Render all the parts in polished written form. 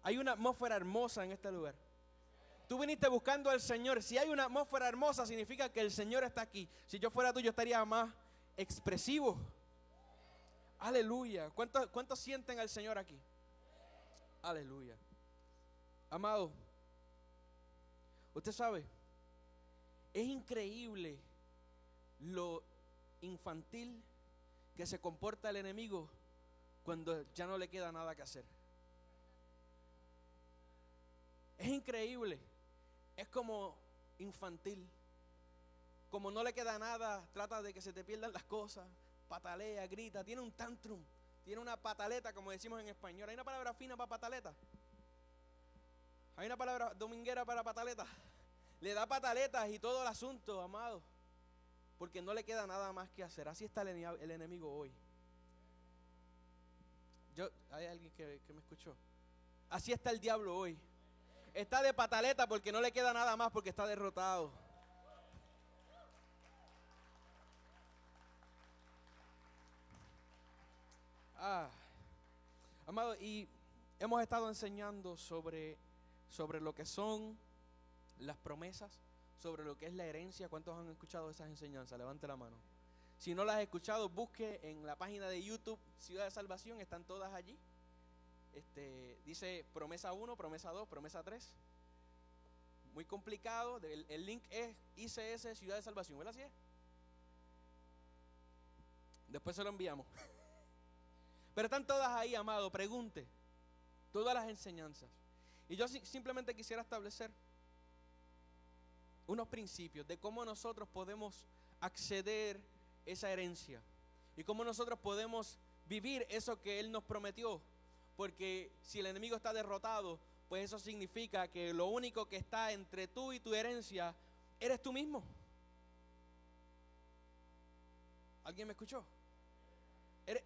Hay una atmósfera hermosa en este lugar. Tú viniste buscando al Señor. Si hay una atmósfera hermosa, significa que el Señor está aquí. Si yo fuera tú, yo estaría más expresivo. Aleluya. ¿Cuántos sienten al Señor aquí? Aleluya. Amado, usted sabe, es increíble lo infantil que se comporta el enemigo cuando ya no le queda nada que hacer. Es increíble. Es como infantil. Como no le queda nada, trata de que se te pierdan las cosas, patalea, grita, tiene un tantrum, tiene una pataleta, como decimos en español. ¿Hay una palabra fina para pataleta? ¿Hay una palabra dominguera para pataleta? Le da pataletas y todo el asunto, amado, porque no le queda nada más que hacer. Así está el enemigo hoy. ¿Hay alguien que me escuchó? Así está el diablo hoy. Está de pataleta porque no le queda nada más, porque está derrotado. Amado, y hemos estado enseñando sobre lo que son las promesas, sobre lo que es la herencia. ¿Cuántos han escuchado esas enseñanzas? Levante la mano. Si no las has escuchado, busque en la página de YouTube Ciudad de Salvación, están todas allí. Dice promesa 1, promesa 2, promesa 3. Muy complicado. El link es ICS Ciudad de Salvación, ¿verdad? Así es. Después se lo enviamos. Pero están todas ahí, amado. Pregunte. Todas las enseñanzas. Y yo simplemente quisiera establecer unos principios de cómo nosotros podemos acceder a esa herencia y cómo nosotros podemos vivir eso que Él nos prometió. Porque si el enemigo está derrotado, pues eso significa que lo único que está entre tú y tu herencia eres tú mismo. ¿Alguien me escuchó?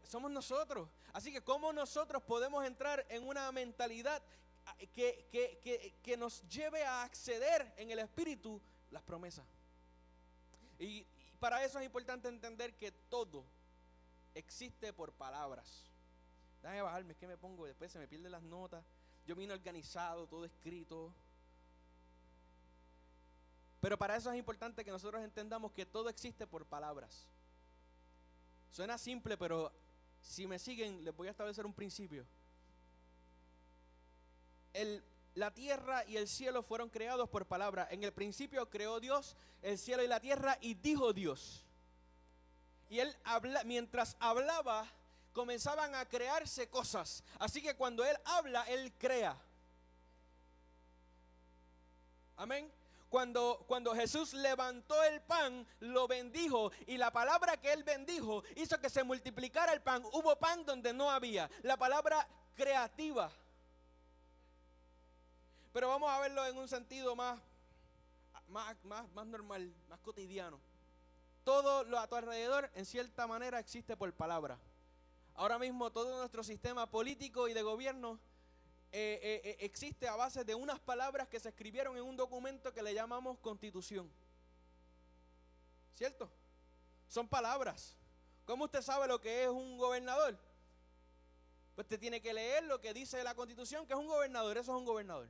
Somos nosotros. Así que ¿cómo nosotros podemos entrar en una mentalidad que nos lleve a acceder en el Espíritu las promesas? Y para eso es importante entender que todo existe por palabras. Déjame bajarme, es que me pongo, después se me pierden las notas. Yo vine organizado, todo escrito. Pero para eso es importante que nosotros entendamos que todo existe por palabras. Suena simple, pero si me siguen, les voy a establecer un principio. La tierra y el cielo fueron creados por palabra. En el principio creó Dios el cielo y la tierra y dijo Dios. Y Él mientras hablaba, comenzaban a crearse cosas. Así que cuando Él habla, Él crea. Amén. Cuando Jesús levantó el pan, lo bendijo, y la palabra que Él bendijo hizo que se multiplicara el pan. Hubo pan donde no había. La palabra creativa. Pero vamos a verlo en un sentido más normal, más cotidiano. Todo lo a tu alrededor, en cierta manera, existe por palabra. Ahora mismo todo nuestro sistema político y de gobierno existe a base de unas palabras que se escribieron en un documento que le llamamos Constitución. ¿Cierto? Son palabras. ¿Cómo usted sabe lo que es un gobernador? Pues usted tiene que leer lo que dice la Constitución, que es un gobernador. Eso es un gobernador.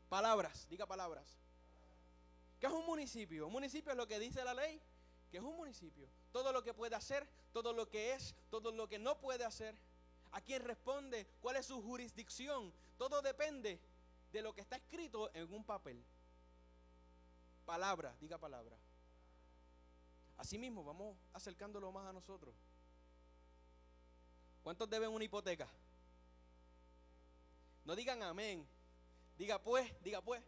Palabras, diga palabras. ¿Qué es un municipio? Un municipio es lo que dice la ley, que es un municipio. Todo lo que puede hacer, todo lo que es, todo lo que no puede hacer. ¿A quién responde? ¿Cuál es su jurisdicción? Todo depende de lo que está escrito en un papel. Palabra, diga palabra. Así mismo, vamos acercándolo más a nosotros. ¿Cuántos deben una hipoteca? No digan amén. Diga pues, diga pues.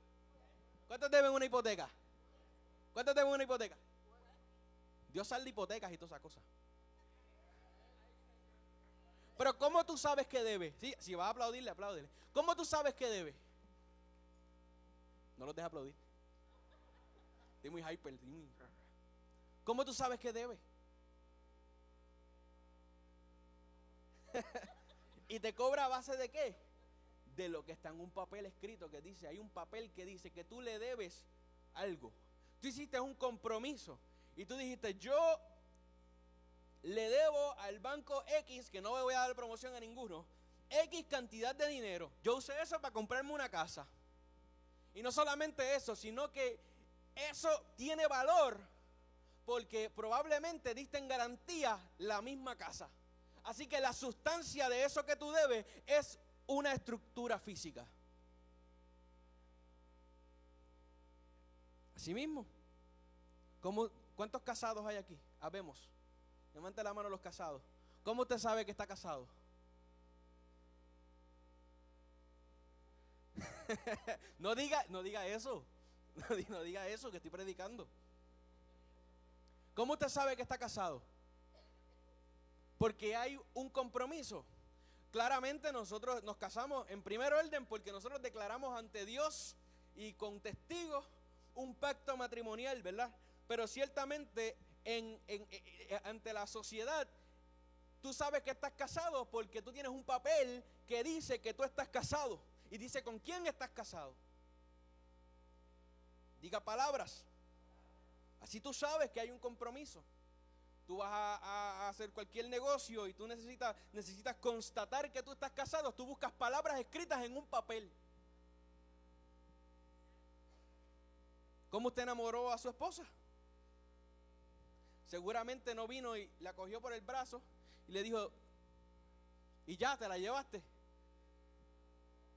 ¿Cuántos deben una hipoteca? ¿Cuántos deben una hipoteca? Dios salda hipotecas y todas esas cosas. Pero ¿cómo tú sabes que debe? Sí, si vas a aplaudirle, apláudele. ¿Cómo tú sabes que debe? No los dejes aplaudir. Estoy muy hyper. ¿Cómo tú sabes que debe? ¿Y te cobra a base de qué? De lo que está en un papel escrito que dice, hay un papel que dice que tú le debes algo. Tú hiciste un compromiso y tú dijiste, yo le debo al banco X, que no me voy a dar promoción a ninguno, X cantidad de dinero. Yo usé eso para comprarme una casa. Y no solamente eso, sino que eso tiene valor porque probablemente diste en garantía la misma casa. Así que la sustancia de eso que tú debes es una estructura física. Así mismo. ¿Cuántos casados hay aquí? Habemos. Levante la mano los casados. ¿Cómo usted sabe que está casado? No diga eso. No diga eso, que estoy predicando. ¿Cómo usted sabe que está casado? Porque hay un compromiso. Claramente nosotros nos casamos en primer orden porque nosotros declaramos ante Dios y con testigos un pacto matrimonial, ¿verdad? Pero ciertamente ante la sociedad, tú sabes que estás casado porque tú tienes un papel que dice que tú estás casado. Y dice con quién estás casado. Diga palabras. Así tú sabes que hay un compromiso. Tú vas a hacer cualquier negocio y tú necesitas constatar que tú estás casado. Tú buscas palabras escritas en un papel. ¿Cómo usted enamoró a su esposa? Seguramente no vino y la cogió por el brazo y le dijo, y ya, te la llevaste.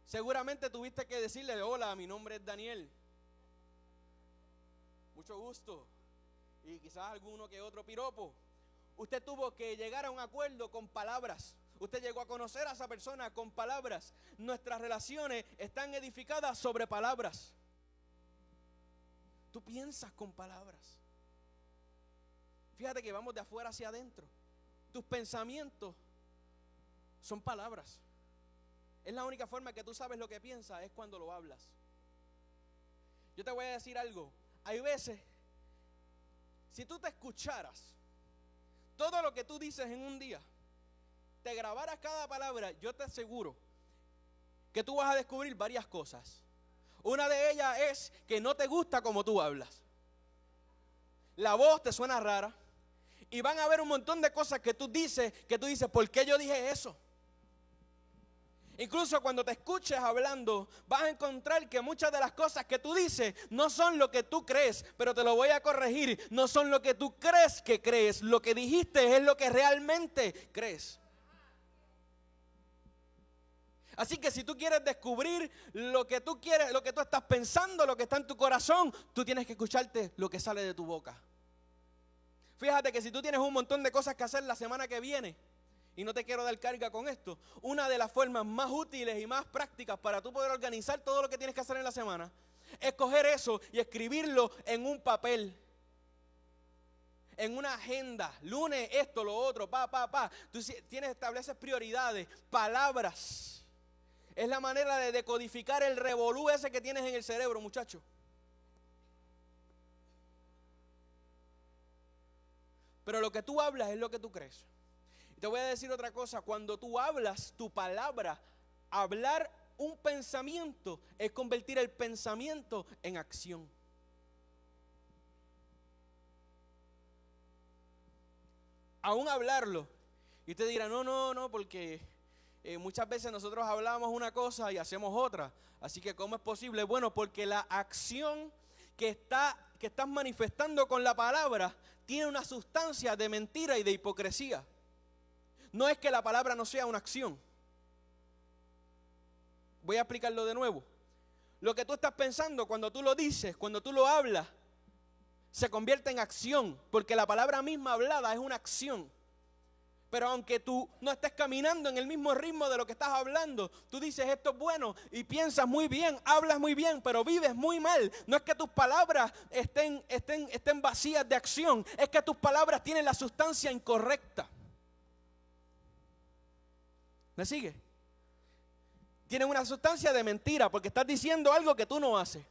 Seguramente tuviste que decirle, hola, mi nombre es Daniel. Mucho gusto. Y quizás alguno que otro piropo. Usted tuvo que llegar a un acuerdo con palabras. Usted llegó a conocer a esa persona con palabras. Nuestras relaciones están edificadas sobre palabras. Tú piensas con palabras. Fíjate que vamos de afuera hacia adentro. Tus pensamientos son palabras. Es la única forma que tú sabes lo que piensas, es cuando lo hablas. Yo te voy a decir algo. Hay veces, si tú te escucharas todo lo que tú dices en un día, te grabaras cada palabra, yo te aseguro que tú vas a descubrir varias cosas. Una de ellas es que no te gusta como tú hablas. La voz te suena rara. Y van a haber un montón de cosas que tú dices, ¿por qué yo dije eso? Incluso cuando te escuches hablando, vas a encontrar que muchas de las cosas que tú dices no son lo que tú crees, pero te lo voy a corregir, no son lo que tú crees que crees, lo que dijiste es lo que realmente crees. Así que si tú quieres descubrir lo que tú quieres, lo que tú estás pensando, lo que está en tu corazón, tú tienes que escucharte lo que sale de tu boca. Fíjate que si tú tienes un montón de cosas que hacer la semana que viene, y no te quiero dar carga con esto, una de las formas más útiles y más prácticas para tú poder organizar todo lo que tienes que hacer en la semana es coger eso y escribirlo en un papel, en una agenda. Lunes esto, lo otro, Tú estableces prioridades, palabras. Es la manera de decodificar el revolú ese que tienes en el cerebro, muchacho. Pero lo que tú hablas es lo que tú crees. Te voy a decir otra cosa, cuando tú hablas, tu palabra, hablar un pensamiento es convertir el pensamiento en acción. Aún hablarlo, y usted dirá, no, porque muchas veces nosotros hablamos una cosa y hacemos otra, así que ¿cómo es posible? Bueno, porque la acción que estás manifestando con la palabra tiene una sustancia de mentira y de hipocresía. No es que la palabra no sea una acción. Voy a explicarlo de nuevo. Lo que tú estás pensando cuando tú lo dices, cuando tú lo hablas, se convierte en acción, porque la palabra misma hablada es una acción. Pero aunque tú no estés caminando en el mismo ritmo de lo que estás hablando, tú dices esto es bueno y piensas muy bien, hablas muy bien, pero vives muy mal. No es que tus palabras estén vacías de acción, es que tus palabras tienen la sustancia incorrecta. ¿Me sigue? Tienen una sustancia de mentira porque estás diciendo algo que tú no haces.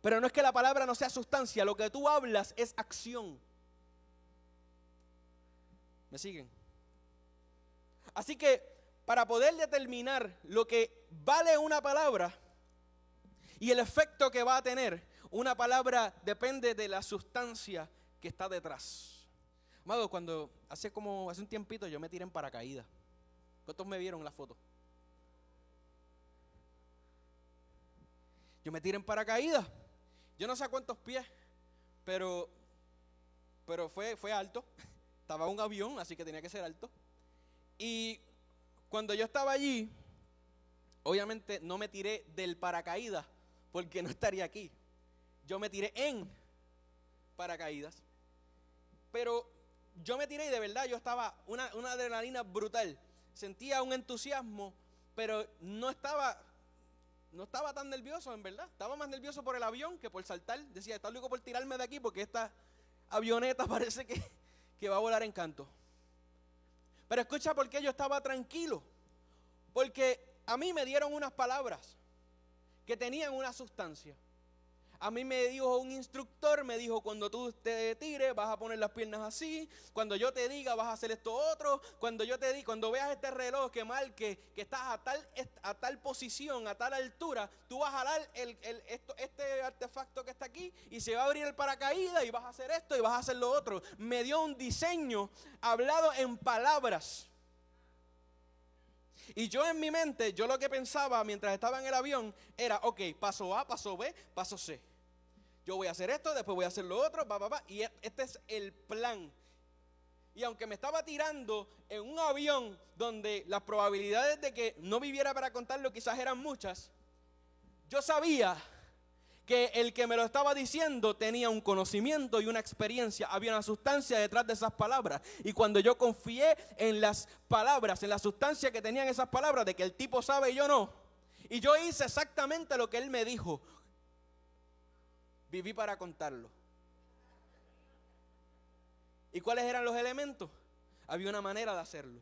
Pero no es que la palabra no sea sustancia, lo que tú hablas es acción. ¿Me siguen? Así que para poder determinar lo que vale una palabra y el efecto que va a tener, una palabra depende de la sustancia que está detrás. Amado, hace un tiempito yo me tiré en paracaídas. ¿Cuántos me vieron la foto? Yo me tiré en paracaídas. Yo no sé a cuántos pies, pero fue alto. Estaba un avión, así que tenía que ser alto. Y cuando yo estaba allí, obviamente no me tiré del paracaídas, porque no estaría aquí. Yo me tiré en paracaídas. Pero yo me tiré y de verdad yo estaba una adrenalina brutal. Sentía un entusiasmo, pero no estaba tan nervioso, en verdad. Estaba más nervioso por el avión que por saltar. Decía, está loco por tirarme de aquí porque esta avioneta parece que va a volar en canto. Pero escucha por qué yo estaba tranquilo. Porque a mí me dieron unas palabras que tenían una sustancia. A mí me dijo un instructor, me dijo, cuando tú te tires vas a poner las piernas así, cuando yo te diga vas a hacer esto otro, cuando veas este reloj que marque que estás a tal posición, a tal altura, tú vas a jalar este artefacto que está aquí y se va a abrir el paracaídas y vas a hacer esto y vas a hacer lo otro. Me dio un diseño hablado en palabras. Y yo en mi mente, yo lo que pensaba mientras estaba en el avión era, ok, paso A, paso B, paso C. Yo voy a hacer esto, después voy a hacer lo otro, y este es el plan. Y aunque me estaba tirando en un avión donde las probabilidades de que no viviera para contarlo quizás eran muchas, yo sabía que el que me lo estaba diciendo tenía un conocimiento y una experiencia, había una sustancia detrás de esas palabras. Y cuando yo confié en las palabras, en la sustancia que tenían esas palabras, de que el tipo sabe y yo no, y yo hice exactamente lo que él me dijo, viví para contarlo. ¿Y cuáles eran los elementos? Había una manera de hacerlo,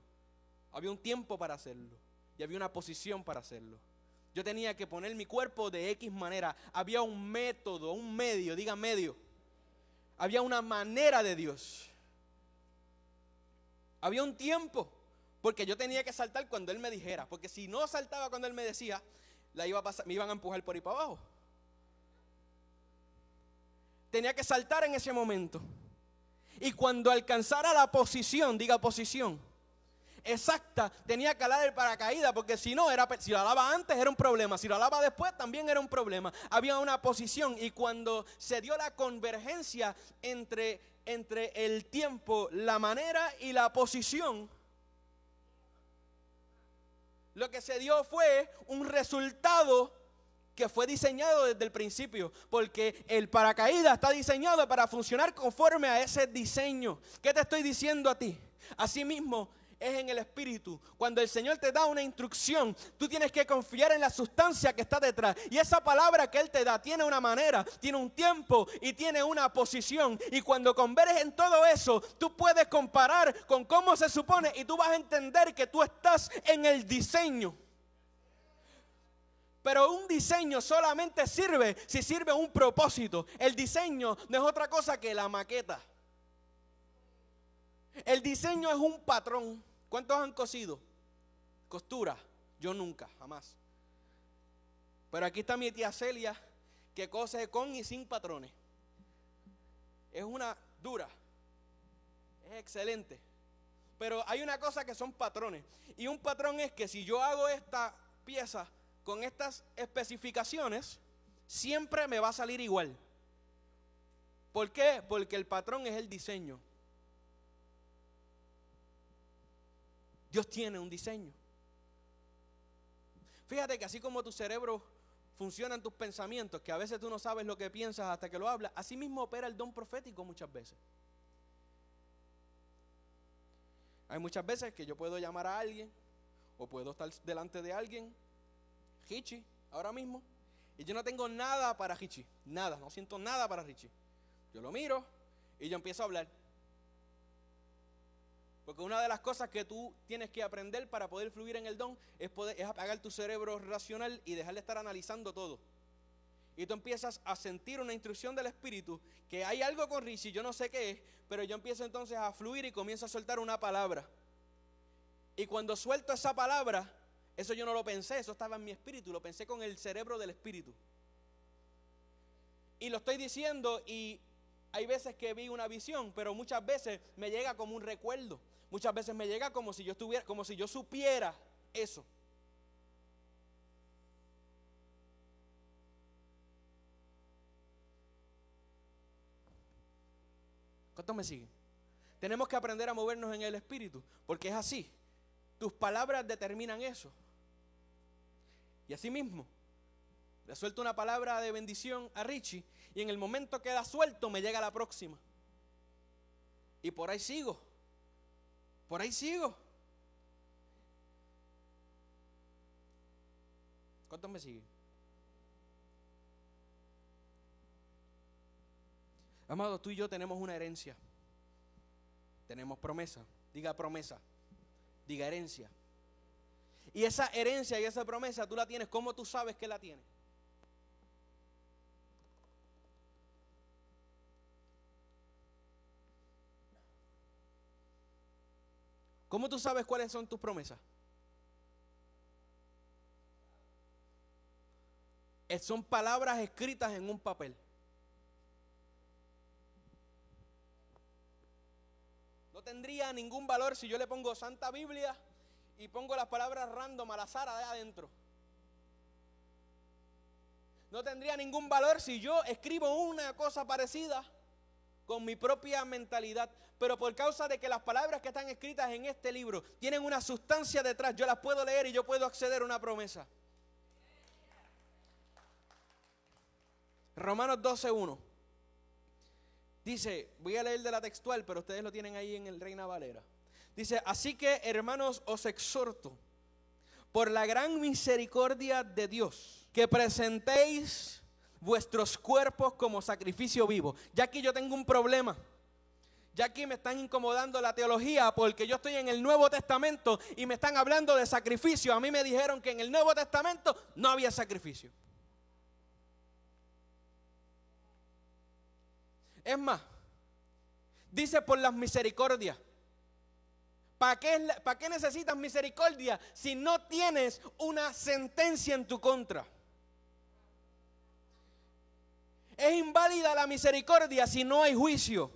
había un tiempo para hacerlo y había una posición para hacerlo. Yo tenía que poner mi cuerpo de X manera. Había un método, un medio, diga medio. Había una manera de Dios. Había un tiempo, porque yo tenía que saltar cuando Él me dijera. Porque si no saltaba cuando Él me decía, me iban a empujar por ahí para abajo. Tenía que saltar en ese momento. Y cuando alcanzara la posición, diga posición exacta, tenía que alar el paracaídas, porque si no, si lo alaba antes era un problema, si lo alaba después también era un problema. Había una posición, y cuando se dio la convergencia entre el tiempo, la manera y la posición, lo que se dio fue un resultado que fue diseñado desde el principio, porque el paracaídas está diseñado para funcionar conforme a ese diseño. ¿Qué te estoy diciendo a ti? Asimismo es en el espíritu. Cuando el Señor te da una instrucción, tú tienes que confiar en la sustancia que está detrás. Y esa palabra que Él te da tiene una manera, tiene un tiempo y tiene una posición. Y cuando converges en todo eso, tú puedes comparar con cómo se supone y tú vas a entender que tú estás en el diseño. Pero un diseño solamente sirve si sirve un propósito. El diseño no es otra cosa que la maqueta. El diseño es un patrón. ¿Cuántos han cosido? Costura. Yo nunca, jamás. Pero aquí está mi tía Celia, que cose con y sin patrones. Es una dura. Es excelente. Pero hay una cosa que son patrones. Y un patrón es que si yo hago esta pieza con estas especificaciones, siempre me va a salir igual. ¿Por qué? Porque el patrón es el diseño. Dios tiene un diseño. Fíjate que así como tu cerebro funciona en tus pensamientos, que a veces tú no sabes lo que piensas hasta que lo hablas, así mismo opera el don profético muchas veces. Hay muchas veces que yo puedo llamar a alguien o puedo estar delante de alguien, Richie, ahora mismo, y yo no tengo nada para Richie, nada, no siento nada para Richie. Yo lo miro y yo empiezo a hablar. Porque una de las cosas que tú tienes que aprender para poder fluir en el don es apagar tu cerebro racional y dejar de estar analizando todo. Y tú empiezas a sentir una instrucción del Espíritu, que hay algo con Richie, yo no sé qué es, pero yo empiezo entonces a fluir y comienzo a soltar una palabra. Y cuando suelto esa palabra, eso yo no lo pensé, eso estaba en mi espíritu, lo pensé con el cerebro del Espíritu. Y lo estoy diciendo y hay veces que vi una visión, pero muchas veces me llega como un recuerdo. Muchas veces me llega como si yo supiera eso. ¿Cuántos me siguen? Tenemos que aprender a movernos en el Espíritu, porque es así. Tus palabras determinan eso. Y así mismo, le suelto una palabra de bendición a Richie, y en el momento que la suelto, me llega la próxima. Y por ahí sigo. Por ahí sigo. ¿Cuántos me siguen? Amados, tú y yo tenemos una herencia. Tenemos promesa. Diga promesa. Diga herencia. Y esa herencia y esa promesa tú la tienes. ¿Cómo tú sabes que la tienes? ¿Cómo tú sabes cuáles son tus promesas? Son palabras escritas en un papel. No tendría ningún valor si yo le pongo Santa Biblia y pongo las palabras random al azar de adentro. No tendría ningún valor si yo escribo una cosa parecida con mi propia mentalidad. Pero por causa de que las palabras que están escritas en este libro tienen una sustancia detrás, yo las puedo leer y yo puedo acceder a una promesa. Romanos 12:1. Dice, voy a leer de la textual, pero ustedes lo tienen ahí en el Reina Valera. Dice, así que hermanos, os exhorto, por la gran misericordia de Dios, que presentéis vuestros cuerpos como sacrificio vivo. Ya aquí yo tengo un problema. Ya aquí me están incomodando la teología, porque yo estoy en el Nuevo Testamento y me están hablando de sacrificio. A mí me dijeron que en el Nuevo Testamento no había sacrificio. Es más, dice por las misericordias. ¿Para qué necesitas misericordia si no tienes una sentencia en tu contra? Es inválida la misericordia si no hay juicio.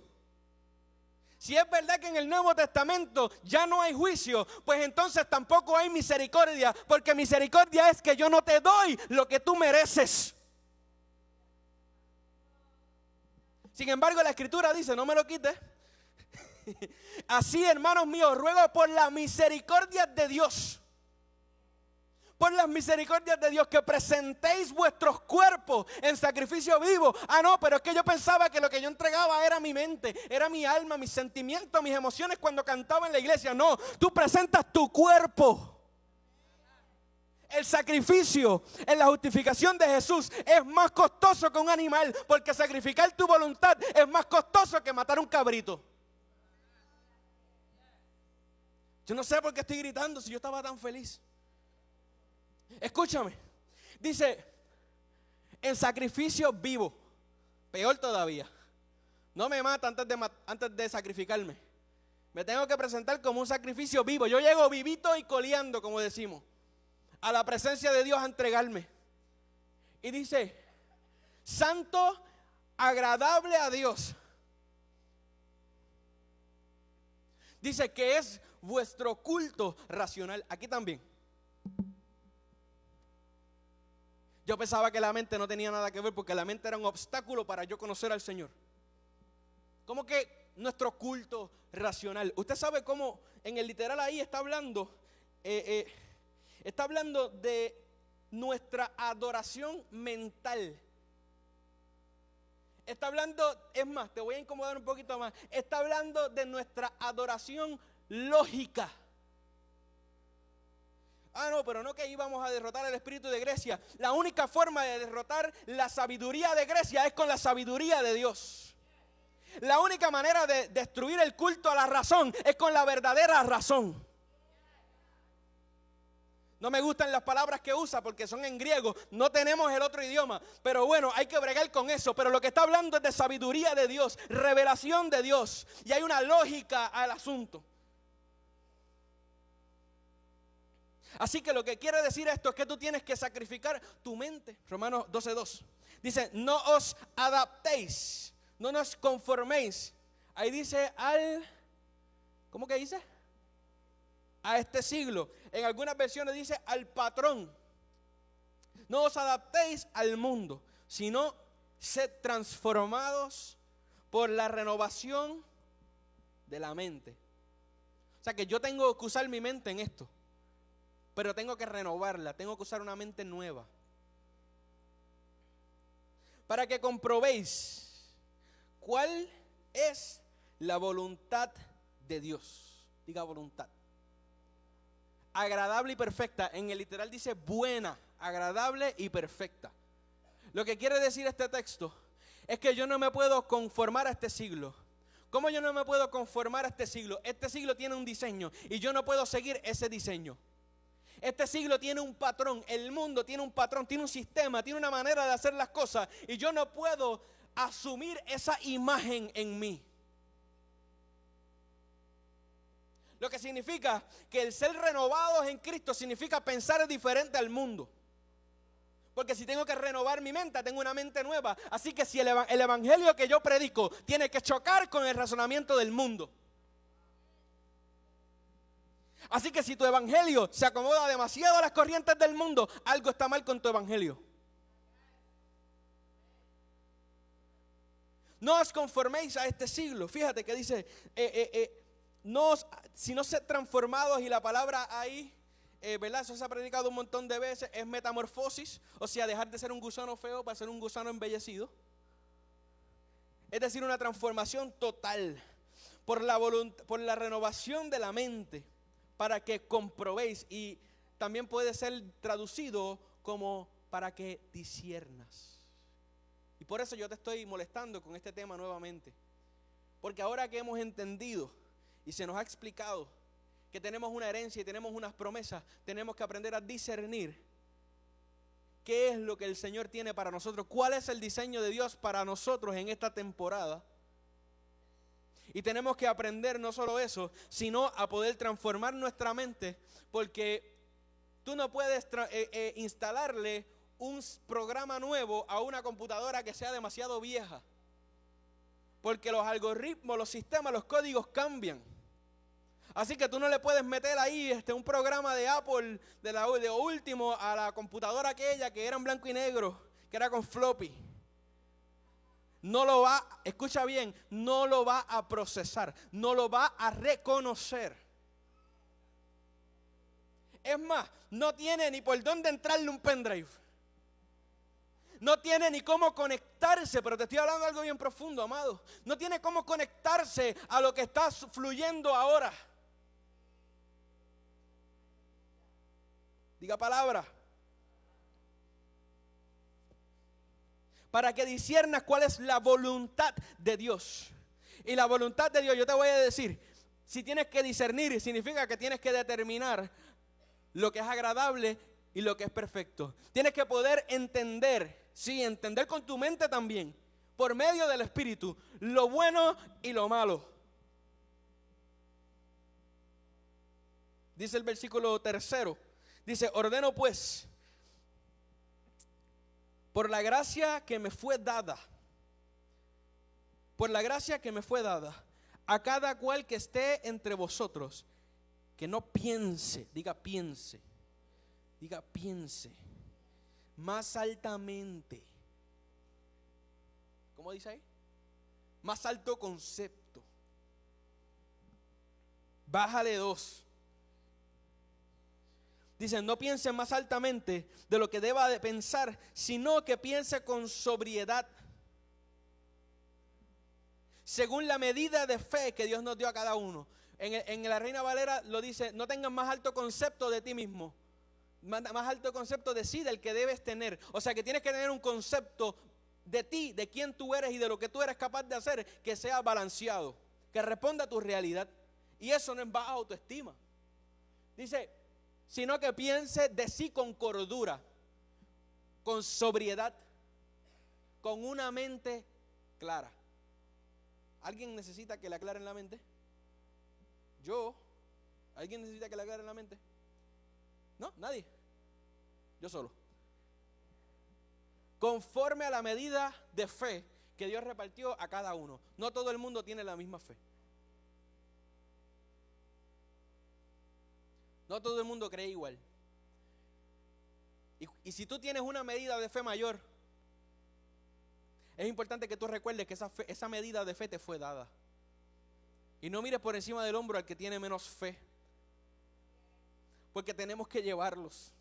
Si es verdad que en el Nuevo Testamento ya no hay juicio, pues entonces tampoco hay misericordia, porque misericordia es que yo no te doy lo que tú mereces. Sin embargo, la Escritura dice, no me lo quites. Así, hermanos míos, ruego por la misericordia de Dios. Por las misericordias de Dios, que presentéis vuestros cuerpos en sacrificio vivo. Ah, no, pero es que yo pensaba que lo que yo entregaba era mi mente, era mi alma, mis sentimientos, mis emociones cuando cantaba en la iglesia. No, tú presentas tu cuerpo. El sacrificio en la justificación de Jesús es más costoso que un animal, porque sacrificar tu voluntad es más costoso que matar un cabrito. Yo no sé por qué estoy gritando si yo estaba tan feliz. Escúchame, dice, en sacrificio vivo, peor todavía. No me mata antes de sacrificarme. Me tengo que presentar como un sacrificio vivo. Yo llego vivito y coleando, como decimos, a la presencia de Dios a entregarme. Y dice, santo, agradable a Dios. Dice que es vuestro culto racional. Aquí también. Yo pensaba que la mente no tenía nada que ver, porque la mente era un obstáculo para yo conocer al Señor. ¿Cómo que nuestro culto racional? Usted sabe cómo en el literal ahí está hablando de nuestra adoración mental. Está hablando, es más, te voy a incomodar un poquito más. Está hablando de nuestra adoración lógica. Ah, no, pero no que íbamos a derrotar al espíritu de Grecia. La única forma de derrotar la sabiduría de Grecia es con la sabiduría de Dios. La única manera de destruir el culto a la razón es con la verdadera razón. No me gustan las palabras que usa porque son en griego. No tenemos el otro idioma. Pero bueno, hay que bregar con eso. Pero lo que está hablando es de sabiduría de Dios, revelación de Dios. Y hay una lógica al asunto. Así que lo que quiere decir esto es que tú tienes que sacrificar tu mente. Romanos 12:2. Dice, no os adaptéis, no nos conforméis. Ahí dice ¿cómo que dice? a este siglo. En algunas versiones dice al patrón. No os adaptéis al mundo, sino sed transformados por la renovación de la mente. O sea que yo tengo que usar mi mente en esto, pero tengo que renovarla, tengo que usar una mente nueva. Para que comprobéis cuál es la voluntad de Dios. Diga voluntad. Agradable y perfecta. En el literal dice buena, agradable y perfecta. Lo que quiere decir este texto es que yo no me puedo conformar a este siglo. ¿Cómo yo no me puedo conformar a este siglo? Este siglo tiene un diseño y yo no puedo seguir ese diseño. Este siglo tiene un patrón, el mundo tiene un patrón, tiene un sistema, tiene una manera de hacer las cosas y yo no puedo asumir esa imagen en mí. Lo que significa que el ser renovados en Cristo significa pensar diferente al mundo. Porque si tengo que renovar mi mente, tengo una mente nueva. Así que si el evangelio que yo predico tiene que chocar con el razonamiento del mundo. Así que si tu evangelio se acomoda demasiado a las corrientes del mundo, algo está mal con tu evangelio. No os conforméis a este siglo. Fíjate que dice, si no sed transformados, y la palabra ahí, ¿verdad? Eso se ha predicado un montón de veces, es metamorfosis, o sea, dejar de ser un gusano feo para ser un gusano embellecido. Es decir, una transformación total por la renovación de la mente, para que comprobéis, y también puede ser traducido como para que disciernas. Y por eso yo te estoy molestando con este tema nuevamente, porque ahora que hemos entendido y se nos ha explicado que tenemos una herencia y tenemos unas promesas, tenemos que aprender a discernir qué es lo que el Señor tiene para nosotros, cuál es el diseño de Dios para nosotros en esta temporada. Y tenemos que aprender no solo eso, sino a poder transformar nuestra mente, porque tú no puedes instalarle un programa nuevo a una computadora que sea demasiado vieja, porque los algoritmos, los sistemas, los códigos cambian. Así que tú no le puedes meter ahí un programa de Apple de último a la computadora aquella que era en blanco y negro, que era con floppy. No lo va, escucha bien, no lo va a procesar, no lo va a reconocer. Es más, no tiene ni por dónde entrarle un pendrive. No tiene ni cómo conectarse, pero te estoy hablando de algo bien profundo, amado. No tiene cómo conectarse a lo que está fluyendo ahora. Diga palabra. Para que disciernas cuál es la voluntad de Dios. Y la voluntad de Dios, yo te voy a decir, si tienes que discernir, significa que tienes que determinar lo que es agradable y lo que es perfecto. Tienes que poder entender, sí, entender con tu mente también, por medio del Espíritu, lo bueno y lo malo. Dice el versículo 3, dice, ordeno pues, por la gracia que me fue dada, a cada cual que esté entre vosotros, que no piense, diga piense, más altamente. ¿Cómo dice ahí? Más alto concepto. Bájale 2. Dicen, no piense más altamente de lo que deba de pensar, sino que piense con sobriedad, según la medida de fe que Dios nos dio a cada uno. En la Reina Valera lo dice, no tengas más alto concepto de ti mismo, más alto concepto de sí, del que debes tener. O sea que tienes que tener un concepto de ti, de quién tú eres y de lo que tú eres capaz de hacer, que sea balanceado, que responda a tu realidad. Y eso no es baja autoestima. Dice, sino que piense de sí con cordura, con sobriedad, con una mente clara. ¿Alguien necesita que le aclaren la mente? ¿Alguien necesita que le aclaren la mente? No, nadie. Yo solo. Conforme a la medida de fe que Dios repartió a cada uno. No todo el mundo tiene la misma fe. No todo el mundo cree igual. Y si tú tienes una medida de fe mayor, es importante que tú recuerdes que esa medida de fe te fue dada. Y no mires por encima del hombro al que tiene menos fe, porque tenemos que llevarlos.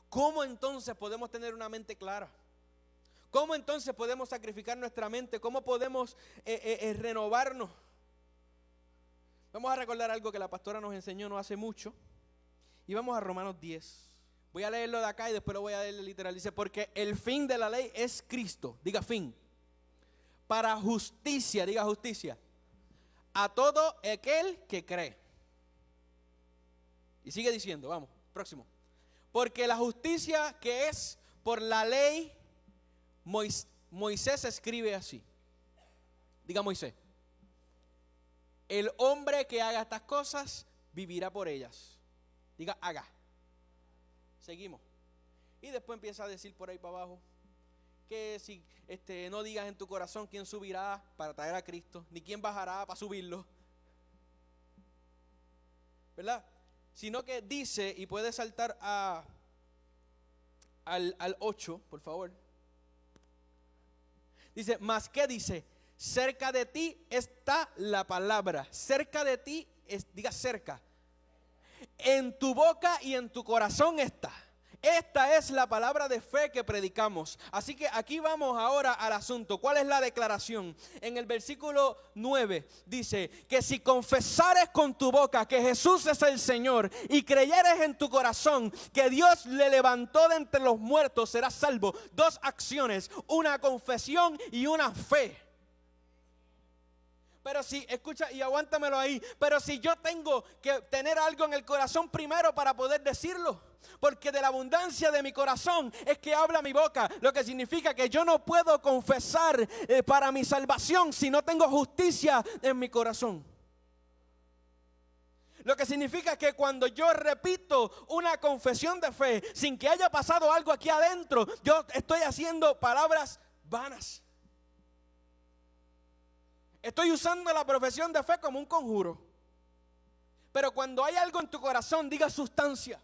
¿Cómo entonces podemos tener una mente clara? ¿Cómo entonces podemos sacrificar nuestra mente? ¿Cómo podemos renovarnos? Vamos a recordar algo que la pastora nos enseñó no hace mucho. Y vamos a Romanos 10. Voy a leerlo de acá y después lo voy a leer literal. Dice, porque el fin de la ley es Cristo. Diga fin. Para justicia, diga justicia. A todo aquel que cree. Y sigue diciendo, vamos, próximo. Porque la justicia que es por la ley, Moisés escribe así. Diga Moisés. El hombre que haga estas cosas vivirá por ellas. Diga haga. Seguimos. Y después empieza a decir por ahí para abajo que si no digas en tu corazón quién subirá para traer a Cristo, ni quién bajará para subirlo, ¿verdad? Sino que dice, y puede saltar al 8, por favor. Dice, ¿más qué dice? Cerca de ti está la palabra. Cerca de ti, diga cerca. En tu boca y en tu corazón está. Esta es la palabra de fe que predicamos. Así que aquí vamos ahora al asunto. ¿Cuál es la declaración? En el versículo 9 dice que si confesares con tu boca que Jesús es el Señor y creyeres en tu corazón que Dios le levantó de entre los muertos, serás salvo. Dos acciones, una confesión y una fe. Pero si, escucha y aguántamelo ahí, pero si yo tengo que tener algo en el corazón primero para poder decirlo, porque de la abundancia de mi corazón es que habla mi boca, lo que significa que yo no puedo confesar para mi salvación si no tengo justicia en mi corazón. Lo que significa que cuando yo repito una confesión de fe sin que haya pasado algo aquí adentro, yo estoy haciendo palabras vanas. Estoy usando la profesión de fe como un conjuro. Pero cuando hay algo en tu corazón, diga sustancia.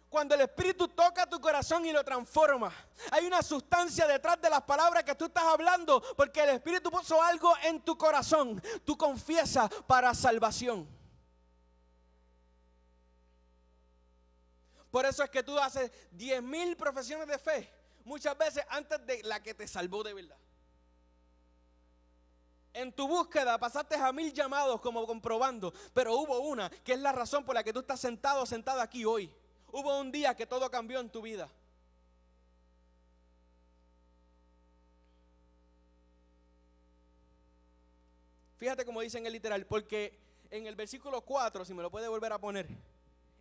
Cuando el Espíritu toca tu corazón y lo transforma, hay una sustancia detrás de las palabras que tú estás hablando, porque el Espíritu puso algo en tu corazón. Tú confiesas para salvación. Por eso es que tú haces 10,000 profesiones de fe, muchas veces antes de la que te salvó de verdad. En tu búsqueda pasaste a 1,000 llamados como comprobando, pero hubo una que es la razón por la que tú estás sentado o sentada aquí hoy. Hubo un día que todo cambió en tu vida. Fíjate cómo dice en el literal, porque en el versículo 4, si me lo puede volver a poner,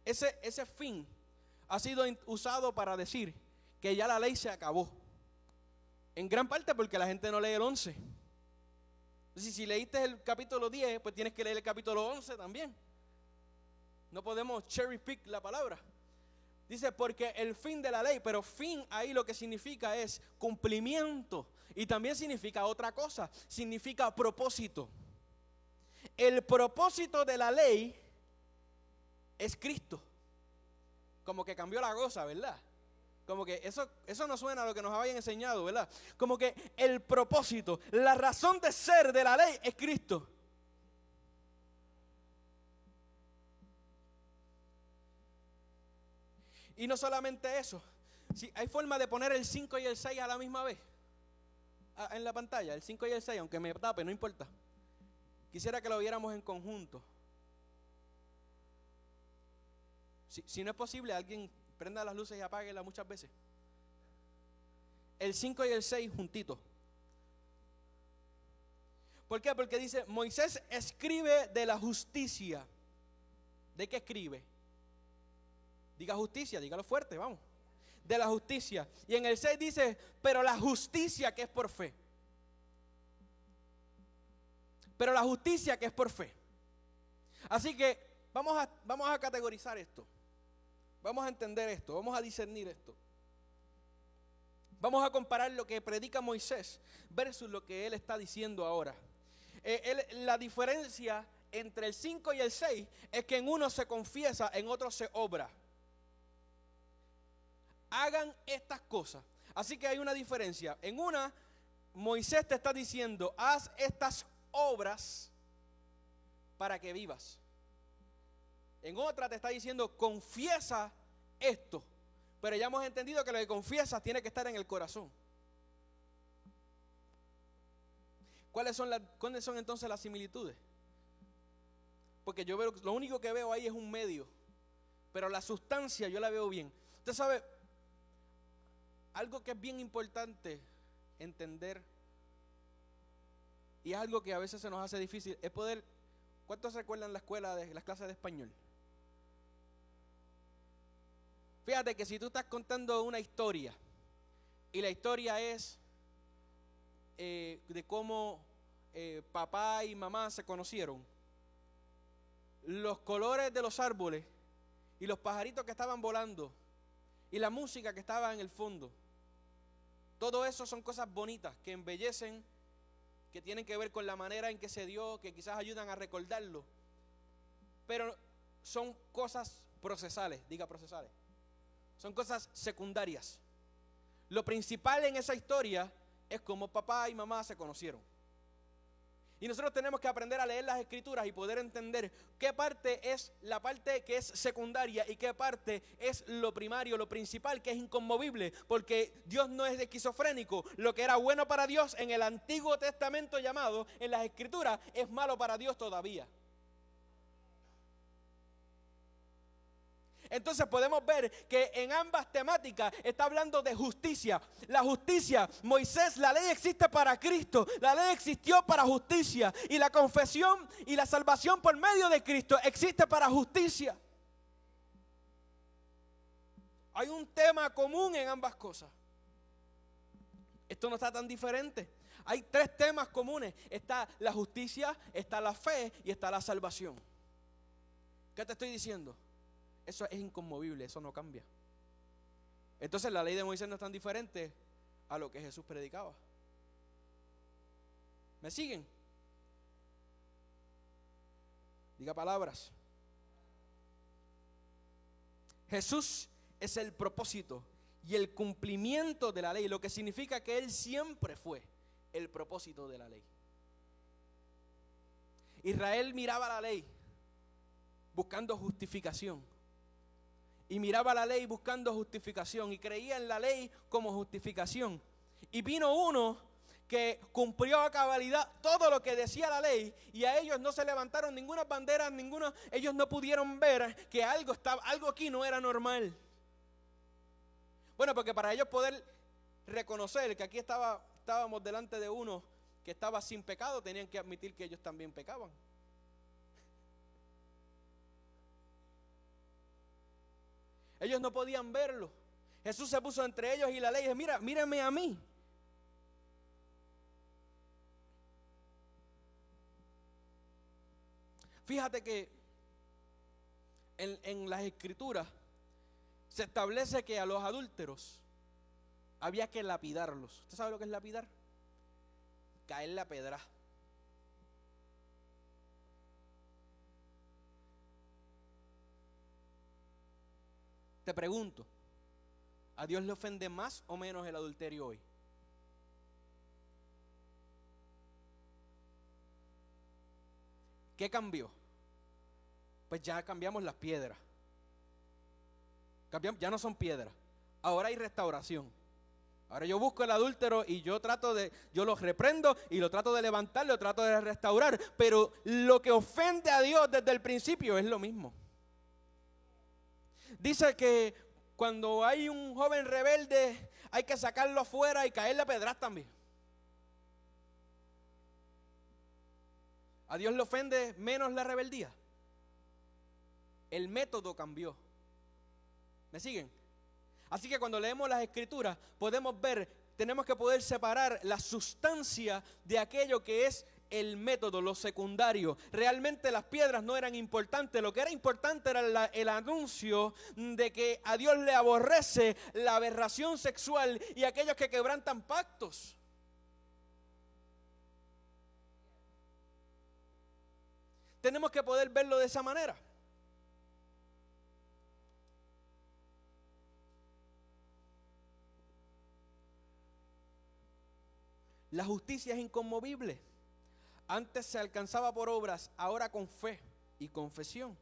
ese fin ha sido usado para decir que ya la ley se acabó. En gran parte porque la gente no lee el 11. Entonces, si leíste el capítulo 10, pues tienes que leer el capítulo 11 también. No podemos cherry pick la palabra. Dice, porque el fin de la ley, pero fin ahí lo que significa es cumplimiento. Y también significa otra cosa, significa propósito. El propósito de la ley es Cristo. Como que cambió la cosa, ¿verdad? Como que eso no suena a lo que nos habían enseñado, ¿verdad? Como que el propósito, la razón de ser de la ley es Cristo. Y no solamente eso, si hay forma de poner el 5 y el 6 a la misma vez en la pantalla, el 5 y el 6, aunque me tape, no importa. Quisiera que lo viéramos en conjunto. Si no es posible, alguien prenda las luces y apáguelas muchas veces. El 5 y el 6 juntitos. ¿Por qué? Porque dice, Moisés escribe de la justicia. ¿De qué escribe? Diga justicia, dígalo fuerte, vamos. De la justicia. Y en el 6 dice, pero la justicia que es por fe. Pero la justicia que es por fe. Así que vamos a categorizar esto. Vamos a entender esto, vamos a discernir esto. Vamos a comparar lo que predica Moisés versus lo que él está diciendo ahora. La diferencia entre el 5 y el 6 es que en uno se confiesa, en otro se obra. Hagan estas cosas. Así que hay una diferencia. En una, Moisés te está diciendo, haz estas obras para que vivas. En otra te está diciendo, confiesa esto. Pero ya hemos entendido que lo que confiesas tiene que estar en el corazón. ¿Cuáles son entonces las similitudes? Porque yo veo, lo único que veo ahí es un medio, pero la sustancia yo la veo bien. Usted sabe, algo que es bien importante entender, y es algo que a veces se nos hace difícil, es poder, ¿cuántos recuerdan la escuela de las clases de español? Fíjate que si tú estás contando una historia, y la historia es de cómo papá y mamá se conocieron, los colores de los árboles y los pajaritos que estaban volando y la música que estaba en el fondo, todo eso son cosas bonitas que embellecen, que tienen que ver con la manera en que se dio, que quizás ayudan a recordarlo, pero son cosas procesales, diga procesales, son cosas secundarias. Lo principal en esa historia es cómo papá y mamá se conocieron. Y nosotros tenemos que aprender a leer las escrituras y poder entender qué parte es la parte que es secundaria y qué parte es lo primario, lo principal, que es inconmovible, porque Dios no es esquizofrénico. Lo que era bueno para Dios en el Antiguo Testamento llamado, en las escrituras, es malo para Dios todavía. Entonces podemos ver que en ambas temáticas está hablando de justicia. La justicia, Moisés, la ley existe para Cristo, la ley existió para justicia, y la confesión y la salvación por medio de Cristo existe para justicia. Hay un tema común en ambas cosas. Esto no está tan diferente. Hay tres temas comunes. Está la justicia, está la fe y está la salvación. ¿Qué te estoy diciendo? Eso es inconmovible, eso no cambia. Entonces la ley de Moisés no es tan diferente a lo que Jesús predicaba. ¿Me siguen? Diga palabras. Jesús es el propósito y el cumplimiento de la ley, lo que significa que Él siempre fue el propósito de la ley. Israel miraba la ley buscando justificación. Y miraba la ley buscando justificación y creía en la ley como justificación. Y vino uno que cumplió a cabalidad todo lo que decía la ley, y a ellos no se levantaron ninguna bandera, ellos no pudieron ver que algo aquí no era normal. Bueno, porque para ellos poder reconocer que aquí estábamos delante de uno que estaba sin pecado, tenían que admitir que ellos también pecaban. Ellos no podían verlo. Jesús se puso entre ellos y la ley dice, mírame a mí. Fíjate que en las escrituras se establece que a los adúlteros había que lapidarlos. ¿Usted sabe lo que es lapidar? Caerle a pedra. Te pregunto, ¿a Dios le ofende más o menos el adulterio hoy? ¿Qué cambió? Pues ya cambiamos las piedras. Ya no son piedras. Ahora hay restauración. Ahora yo busco el adúltero y yo lo reprendo y lo trato de levantar, lo trato de restaurar. Pero lo que ofende a Dios desde el principio es lo mismo. Dice que cuando hay un joven rebelde hay que sacarlo afuera y caerle a pedras también. ¿A Dios le ofende menos la rebeldía? El método cambió. ¿Me siguen? Así que cuando leemos las escrituras podemos ver, tenemos que poder separar la sustancia de aquello que es el método, lo secundario. Realmente las piedras no eran importantes. Lo que era importante era el anuncio de que a Dios le aborrece la aberración sexual y aquellos que quebrantan pactos. Tenemos que poder verlo de esa manera. La justicia es inconmovible. Antes se alcanzaba por obras, ahora con fe y confesión.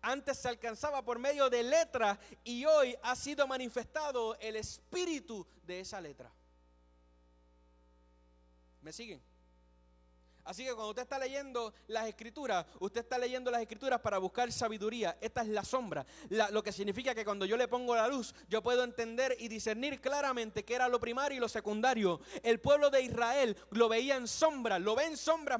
Antes se alcanzaba por medio de letra y hoy ha sido manifestado el espíritu de esa letra. ¿Me siguen? Así que cuando usted está leyendo las escrituras, usted está leyendo las escrituras para buscar sabiduría. Esta es la sombra, lo que significa que cuando yo le pongo la luz, yo puedo entender y discernir claramente qué era lo primario y lo secundario. El pueblo de Israel lo veía en sombras, lo ve en sombras,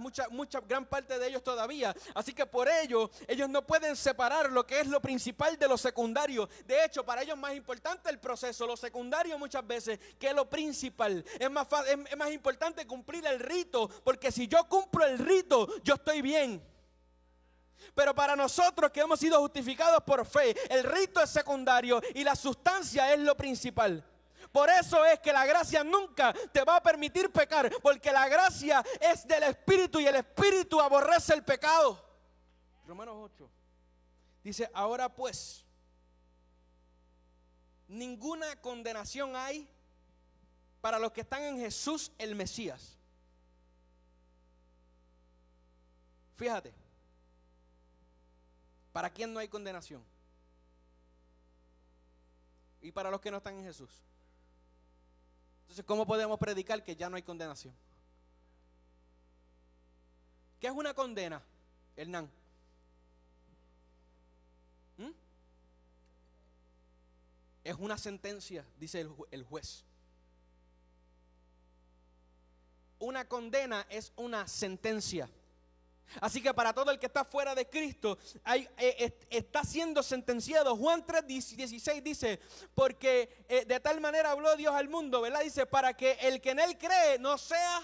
gran parte de ellos todavía. Así que por ello, ellos no pueden separar lo que es lo principal de lo secundario. De hecho, para ellos es más importante el proceso, lo secundario muchas veces, que lo principal. Es más importante cumplir el rito, porque si yo cumplo el rito, yo estoy bien. Pero para nosotros que hemos sido justificados por fe, el rito es secundario y la sustancia es lo principal. Por eso es que la gracia nunca te va a permitir pecar, porque la gracia es del Espíritu y el Espíritu aborrece el pecado. Romanos 8 dice: ahora pues, ninguna condenación hay para los que están en Jesús el Mesías. Fíjate, ¿para quién no hay condenación? Y para los que no están en Jesús. Entonces, ¿cómo podemos predicar que ya no hay condenación? ¿Qué es una condena, Hernán? Es una sentencia, dice el juez. Una condena es una sentencia. Así que para todo el que está fuera de Cristo está siendo sentenciado. Juan 3:16 dice: porque de tal manera habló Dios al mundo, ¿verdad? Dice, para que el que en él cree no sea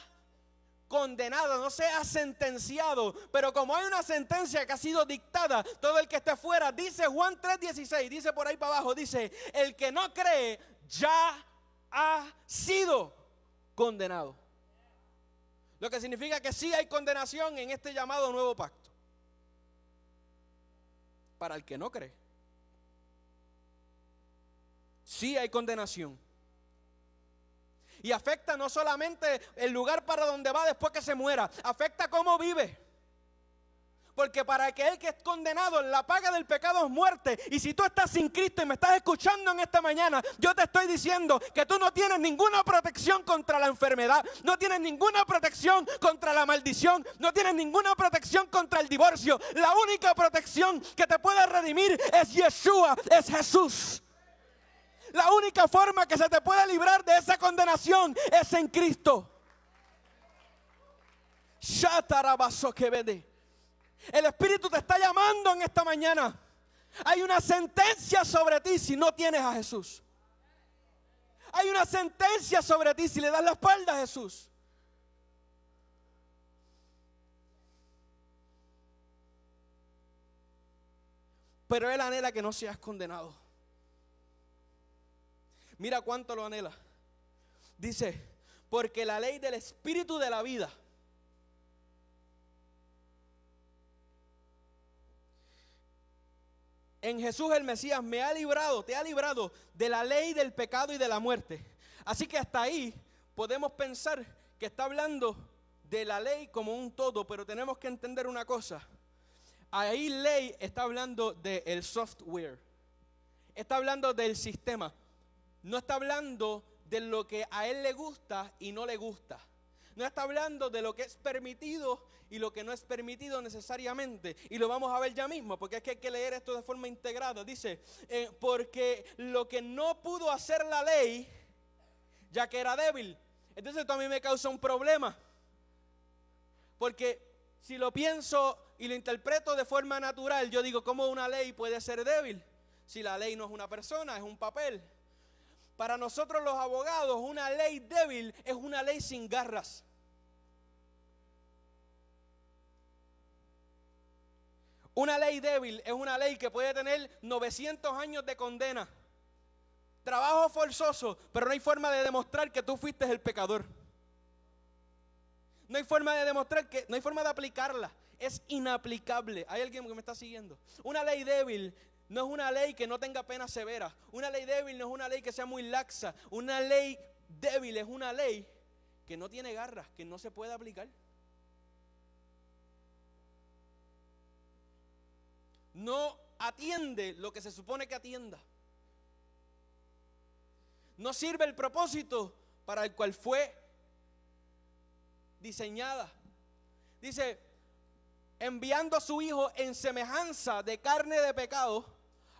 condenado, no sea sentenciado. Pero como hay una sentencia que ha sido dictada, todo el que esté fuera, dice Juan 3:16, dice por ahí para abajo, dice: el que no cree ya ha sido condenado. Lo que significa que sí hay condenación en este llamado nuevo pacto. Para el que no cree. Sí hay condenación. Y afecta no solamente el lugar para donde va después que se muera, afecta cómo vive. Porque para aquel que es condenado, la paga del pecado es muerte. Y si tú estás sin Cristo y me estás escuchando en esta mañana, yo te estoy diciendo que tú no tienes ninguna protección contra la enfermedad, no tienes ninguna protección contra la maldición, no tienes ninguna protección contra el divorcio. La única protección que te puede redimir es Yeshua, es Jesús. La única forma que se te puede librar de esa condenación es en Cristo. El Espíritu te está llamando en esta mañana. Hay una sentencia sobre ti si no tienes a Jesús. Hay una sentencia sobre ti si le das la espalda a Jesús. Pero Él anhela que no seas condenado. Mira cuánto lo anhela. Dice: porque la ley del Espíritu de la vida en Jesús el Mesías me ha librado, te ha librado de la ley del pecado y de la muerte. Así que hasta ahí podemos pensar que está hablando de la ley como un todo, pero tenemos que entender una cosa. Ahí ley está hablando del software, está hablando del sistema, no está hablando de lo que a él le gusta y no le gusta. No está hablando de lo que es permitido y lo que no es permitido necesariamente. Y lo vamos a ver ya mismo, porque es que hay que leer esto de forma integrada. Dice, porque lo que no pudo hacer la ley, ya que era débil. Entonces esto a mí me causa un problema. Porque si lo pienso y lo interpreto de forma natural, yo digo, ¿cómo una ley puede ser débil? Si la ley no es una persona, es un papel. Para nosotros los abogados, una ley débil es una ley sin garras. Una ley débil es una ley que puede tener 900 años de condena, trabajo forzoso, pero no hay forma de demostrar que tú fuiste el pecador. No hay forma de demostrar que, no hay forma de aplicarla. Es inaplicable. ¿Hay alguien que me está siguiendo? Una ley débil no es una ley que no tenga pena severa. Una ley débil no es una ley que sea muy laxa. Una ley débil es una ley que no tiene garras, que no se puede aplicar. No atiende lo que se supone que atienda. No sirve el propósito para el cual fue diseñada. Dice, enviando a su hijo en semejanza de carne de pecado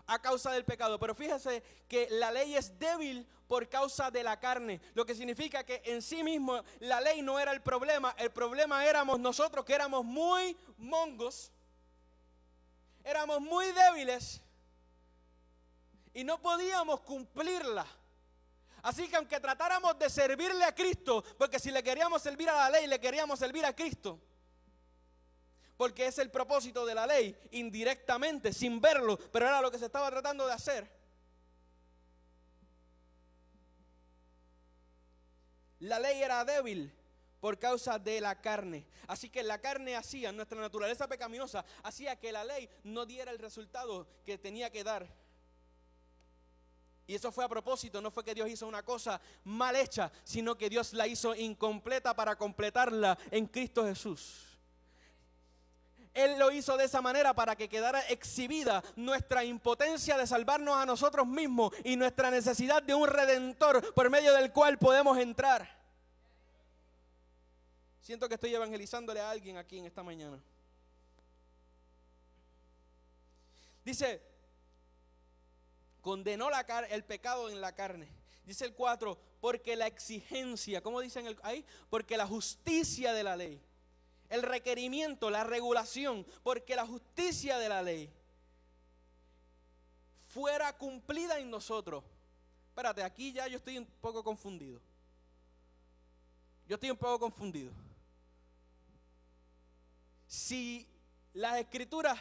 a causa del pecado. Pero fíjese que la ley es débil por causa de la carne, lo que significa que en sí mismo la ley no era el problema éramos nosotros, que éramos muy mongos, éramos muy débiles y no podíamos cumplirla. Así que aunque tratáramos de servirle a Cristo, porque si le queríamos servir a la ley, le queríamos servir a Cristo, porque es el propósito de la ley, indirectamente, sin verlo, pero era lo que se estaba tratando de hacer. La ley era débil por causa de la carne. Así que la carne hacía, nuestra naturaleza pecaminosa, hacía que la ley no diera el resultado que tenía que dar. Y eso fue a propósito, no fue que Dios hizo una cosa mal hecha, sino que Dios la hizo incompleta para completarla en Cristo Jesús. Él lo hizo de esa manera para que quedara exhibida nuestra impotencia de salvarnos a nosotros mismos y nuestra necesidad de un redentor por medio del cual podemos entrar. Siento que estoy evangelizándole a alguien aquí en esta mañana. Dice, condenó el pecado en la carne. Dice el 4, porque la exigencia, ¿cómo dicen ahí? Porque la justicia de la ley, el requerimiento, la regulación, porque la justicia de la ley fuera cumplida en nosotros. Espérate, aquí ya yo estoy un poco confundido. Si las escrituras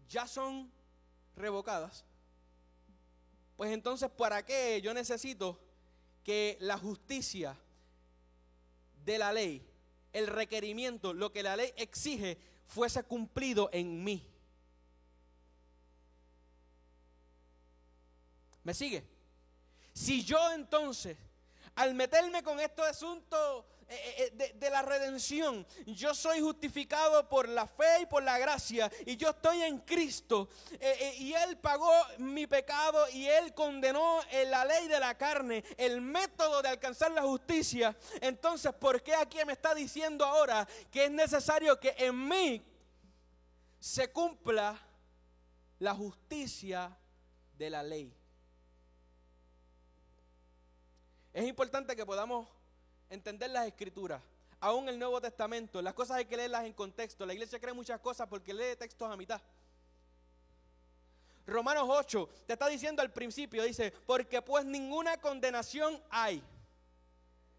ya son revocadas, pues entonces ¿para qué yo necesito que la justicia de la ley, el requerimiento, lo que la ley exige, fuese cumplido en mí? ¿Me sigue? Si yo entonces, al meterme con estos asuntos de la redención, yo soy justificado por la fe y por la gracia, y yo estoy en Cristo, y Él pagó mi pecado, y Él condenó la ley de la carne, el método de alcanzar la justicia. Entonces, ¿por qué aquí me está diciendo ahora que es necesario que en mí se cumpla la justicia de la ley? Es importante que podamos entender las escrituras, aún el Nuevo Testamento. Las cosas hay que leerlas en contexto. La iglesia cree muchas cosas porque lee textos a mitad. Romanos 8 te está diciendo al principio, dice, porque pues ninguna condenación hay.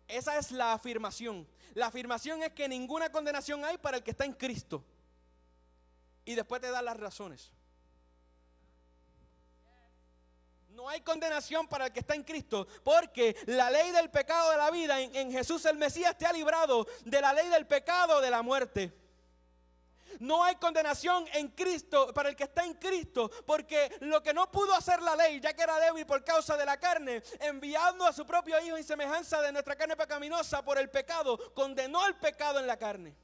Esa es la afirmación. La afirmación es que ninguna condenación hay para el que está en Cristo. Y después te da las razones. No hay condenación para el que está en Cristo, porque la ley del pecado de la vida en Jesús el Mesías te ha librado de la ley del pecado de la muerte. No hay condenación en Cristo para el que está en Cristo, porque lo que no pudo hacer la ley, ya que era débil por causa de la carne, enviando a su propio Hijo en semejanza de nuestra carne pecaminosa por el pecado, condenó el pecado en la carne.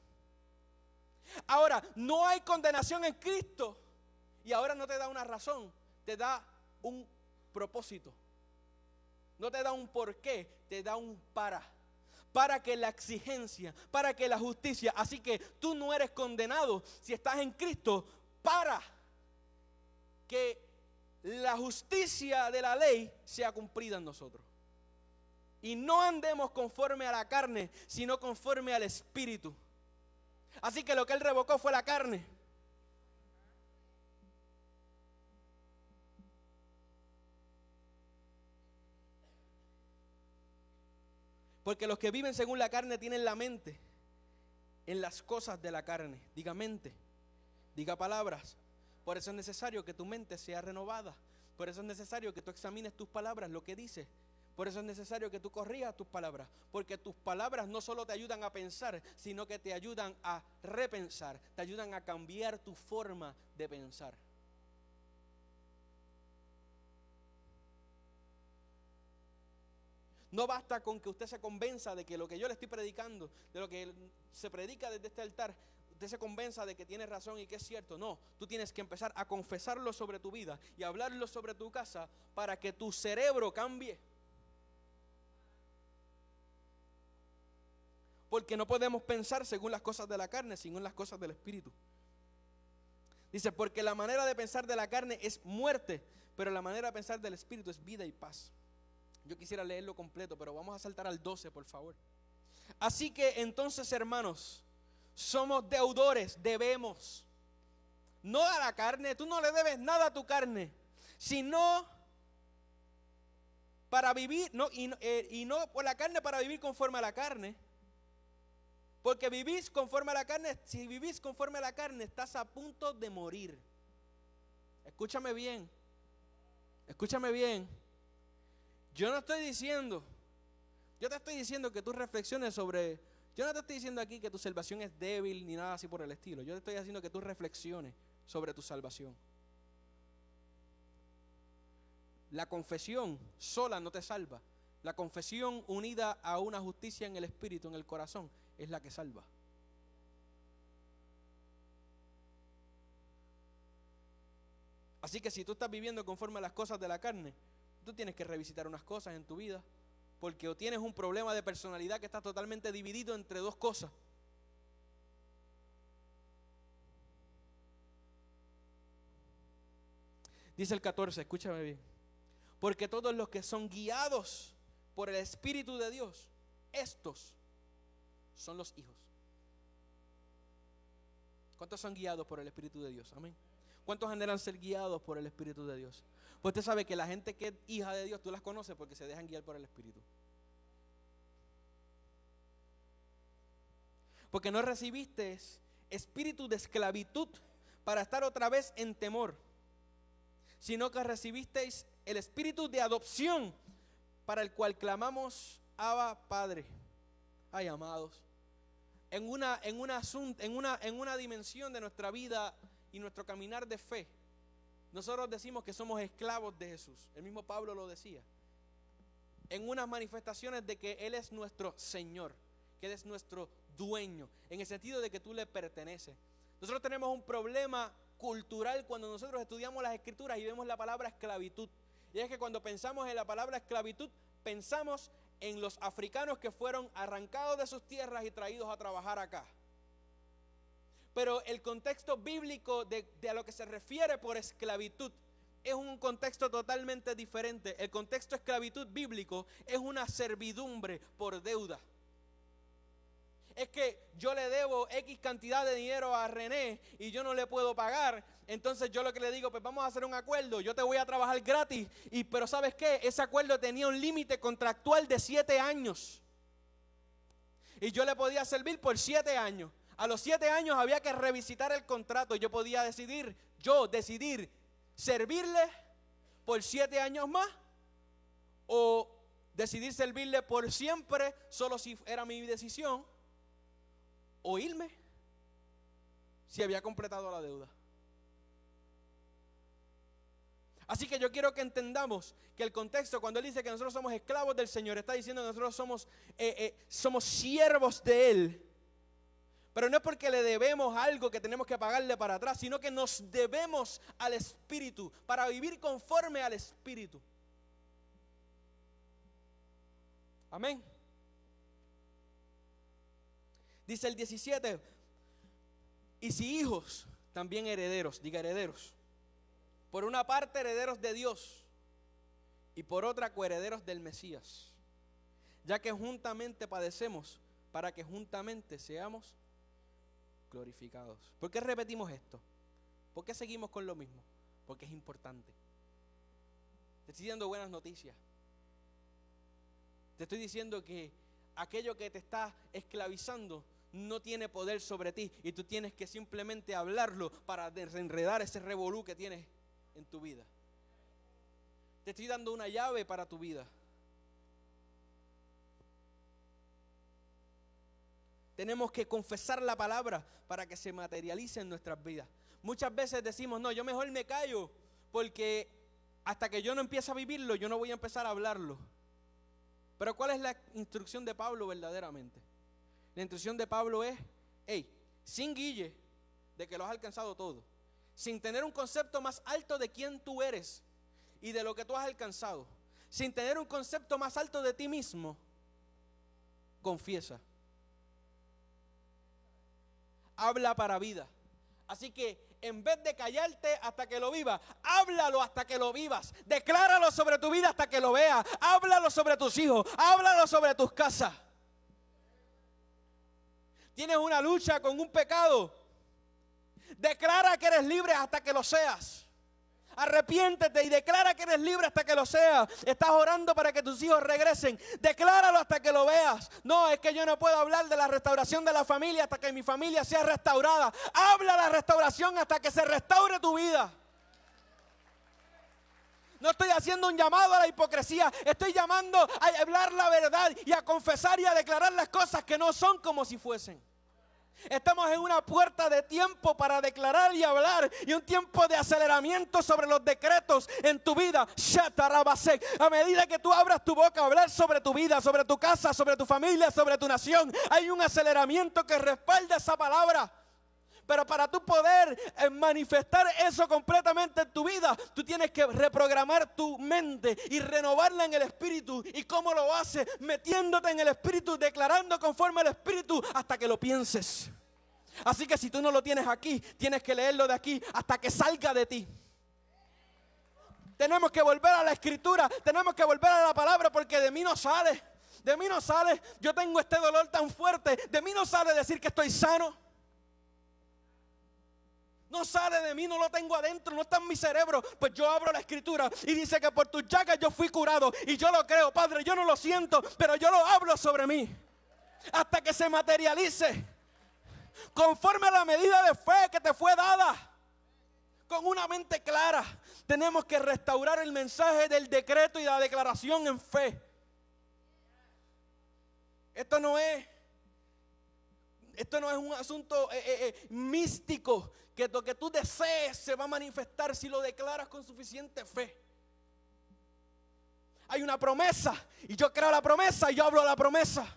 Ahora, no hay condenación en Cristo, y ahora no te da una razón, te da un propósito. No te da un porqué, te da un para que la exigencia, para que la justicia, así que tú no eres condenado si estás en Cristo, para que la justicia de la ley sea cumplida en nosotros. Y no andemos conforme a la carne, sino conforme al Espíritu. Así que lo que Él revocó fue la carne. Porque los que viven según la carne tienen la mente en las cosas de la carne. Diga mente. diga palabras. Por eso es necesario que tu mente sea renovada. Por eso es necesario que tú examines tus palabras, lo que dices. Por eso es necesario que tú corrijas tus palabras. Porque tus palabras no solo te ayudan a pensar, sino que te ayudan a repensar. Te ayudan a cambiar tu forma de pensar. No basta con que usted se convenza de que lo que yo le estoy predicando, de lo que se predica desde este altar, usted se convenza de que tiene razón y que es cierto. No, tú tienes que empezar a confesarlo sobre tu vida y hablarlo sobre tu casa para que tu cerebro cambie. Porque no podemos pensar según las cosas de la carne, sino en las cosas del Espíritu. Dice, porque la manera de pensar de la carne es muerte, pero la manera de pensar del Espíritu es vida y paz. Yo quisiera leerlo completo, pero vamos a saltar al 12, por favor. Así que entonces, hermanos, somos deudores, debemos. No a la carne, tú no le debes nada a tu carne, sino para vivir, y no por la carne para vivir conforme a la carne. Porque vivís conforme a la carne, si vivís conforme a la carne, estás a punto de morir. Escúchame bien, escúchame bien. Yo no estoy diciendo, yo te estoy diciendo que tú reflexiones sobre, yo no te estoy diciendo aquí que tu salvación es débil ni nada así por el estilo. Yo te estoy diciendo que tú reflexiones sobre tu salvación. La confesión sola no te salva. La confesión unida a una justicia en el espíritu, en el corazón, es la que salva. Así que si tú estás viviendo conforme a las cosas de la carne, tú tienes que revisitar unas cosas en tu vida, porque o tienes un problema de personalidad que está totalmente dividido entre dos cosas. Dice el 14, escúchame bien. Porque todos los que son guiados por el Espíritu de Dios, estos son los hijos. ¿Cuántos son guiados por el Espíritu de Dios? Amén. ¿Cuántos anhelan ser guiados por el Espíritu de Dios? Pues usted sabe que la gente que es hija de Dios, tú las conoces porque se dejan guiar por el Espíritu. Porque no recibiste espíritu de esclavitud para estar otra vez en temor, sino que recibisteis el espíritu de adopción, para el cual clamamos, Abba, Padre. Ay, amados, en una dimensión de nuestra vida y nuestro caminar de fe, nosotros decimos que somos esclavos de Jesús. El mismo Pablo lo decía. En unas manifestaciones de que Él es nuestro Señor, que Él es nuestro dueño, en el sentido de que tú le perteneces. Nosotros tenemos un problema cultural cuando nosotros estudiamos las Escrituras y vemos la palabra esclavitud. Y es que cuando pensamos en la palabra esclavitud, pensamos en los africanos que fueron arrancados de sus tierras y traídos a trabajar acá. Pero el contexto bíblico de a lo que se refiere por esclavitud es un contexto totalmente diferente. El contexto esclavitud bíblico es una servidumbre por deuda. Es que yo le debo X cantidad de dinero a René y yo no le puedo pagar. Entonces yo lo que le digo, pues vamos a hacer un acuerdo, yo te voy a trabajar gratis. Pero ¿sabes qué? Ese acuerdo tenía un límite contractual de 7 años. Y yo le podía servir por 7 años. A los 7 años había que revisitar el contrato. Yo podía decidir servirle por 7 años más, o decidir servirle por siempre, solo si era mi decisión, o irme si había completado la deuda. Así que yo quiero que entendamos que el contexto, cuando él dice que nosotros somos esclavos del Señor, está diciendo que nosotros somos siervos de Él. Pero no es porque le debemos algo que tenemos que pagarle para atrás, sino que nos debemos al Espíritu para vivir conforme al Espíritu. Amén. Dice el 17, y si hijos, también herederos, diga herederos. Por una parte herederos de Dios y por otra coherederos del Mesías, ya que juntamente padecemos para que juntamente seamos glorificados. ¿Por qué repetimos esto? ¿Por qué seguimos con lo mismo? Porque es importante. Te estoy dando buenas noticias. Te estoy diciendo que aquello que te está esclavizando no tiene poder sobre ti y tú tienes que simplemente hablarlo para desenredar ese revolú que tienes en tu vida. Te estoy dando una llave para tu vida. Tenemos que confesar la palabra para que se materialice en nuestras vidas. Muchas veces decimos, no, yo mejor me callo porque hasta que yo no empiece a vivirlo, yo no voy a empezar a hablarlo. Pero ¿cuál es la instrucción de Pablo verdaderamente? La instrucción de Pablo es, sin guille de que lo has alcanzado todo, sin tener un concepto más alto de quién tú eres y de lo que tú has alcanzado, sin tener un concepto más alto de ti mismo, confiesa. Habla para vida. Así que en vez de callarte hasta que lo vivas, háblalo hasta que lo vivas. Decláralo sobre tu vida hasta que lo veas. Háblalo sobre tus hijos. Háblalo sobre tus casas. Tienes una lucha con un pecado. Declara que eres libre hasta que lo seas. Arrepiéntete y declara que eres libre hasta que lo seas. Estás orando para que tus hijos regresen. Decláralo hasta que lo veas. No, es que yo no puedo hablar de la restauración de la familia hasta que mi familia sea restaurada. Habla la restauración hasta que se restaure tu vida. No estoy haciendo un llamado a la hipocresía. Estoy llamando a hablar la verdad y a confesar y a declarar las cosas que no son como si fuesen. Estamos en una puerta de tiempo para declarar y hablar y un tiempo de aceleramiento sobre los decretos en tu vida. A medida que tú abras tu boca a hablar sobre tu vida, sobre tu casa, sobre tu familia, sobre tu nación, hay un aceleramiento que respalda esa palabra. Pero para tú poder manifestar eso completamente en tu vida, tú tienes que reprogramar tu mente y renovarla en el Espíritu. ¿Y cómo lo haces? Metiéndote en el Espíritu, declarando conforme al Espíritu hasta que lo pienses. Así que si tú no lo tienes aquí, tienes que leerlo de aquí hasta que salga de ti. Tenemos que volver a la Escritura, tenemos que volver a la palabra porque de mí no sale. De mí no sale, yo tengo este dolor tan fuerte, de mí no sale decir que estoy sano. No sale de mí, no lo tengo adentro, no está en mi cerebro. Pues yo abro la Escritura y dice que por tus llagas yo fui curado. Y yo lo creo, Padre, yo no lo siento, pero yo lo hablo sobre mí. Hasta que se materialice. Conforme a la medida de fe que te fue dada. Con una mente clara. Tenemos que restaurar el mensaje del decreto y la declaración en fe. Esto no es un asunto místico, que lo que tú desees se va a manifestar si lo declaras con suficiente fe. Hay una promesa y yo creo la promesa y yo hablo la promesa.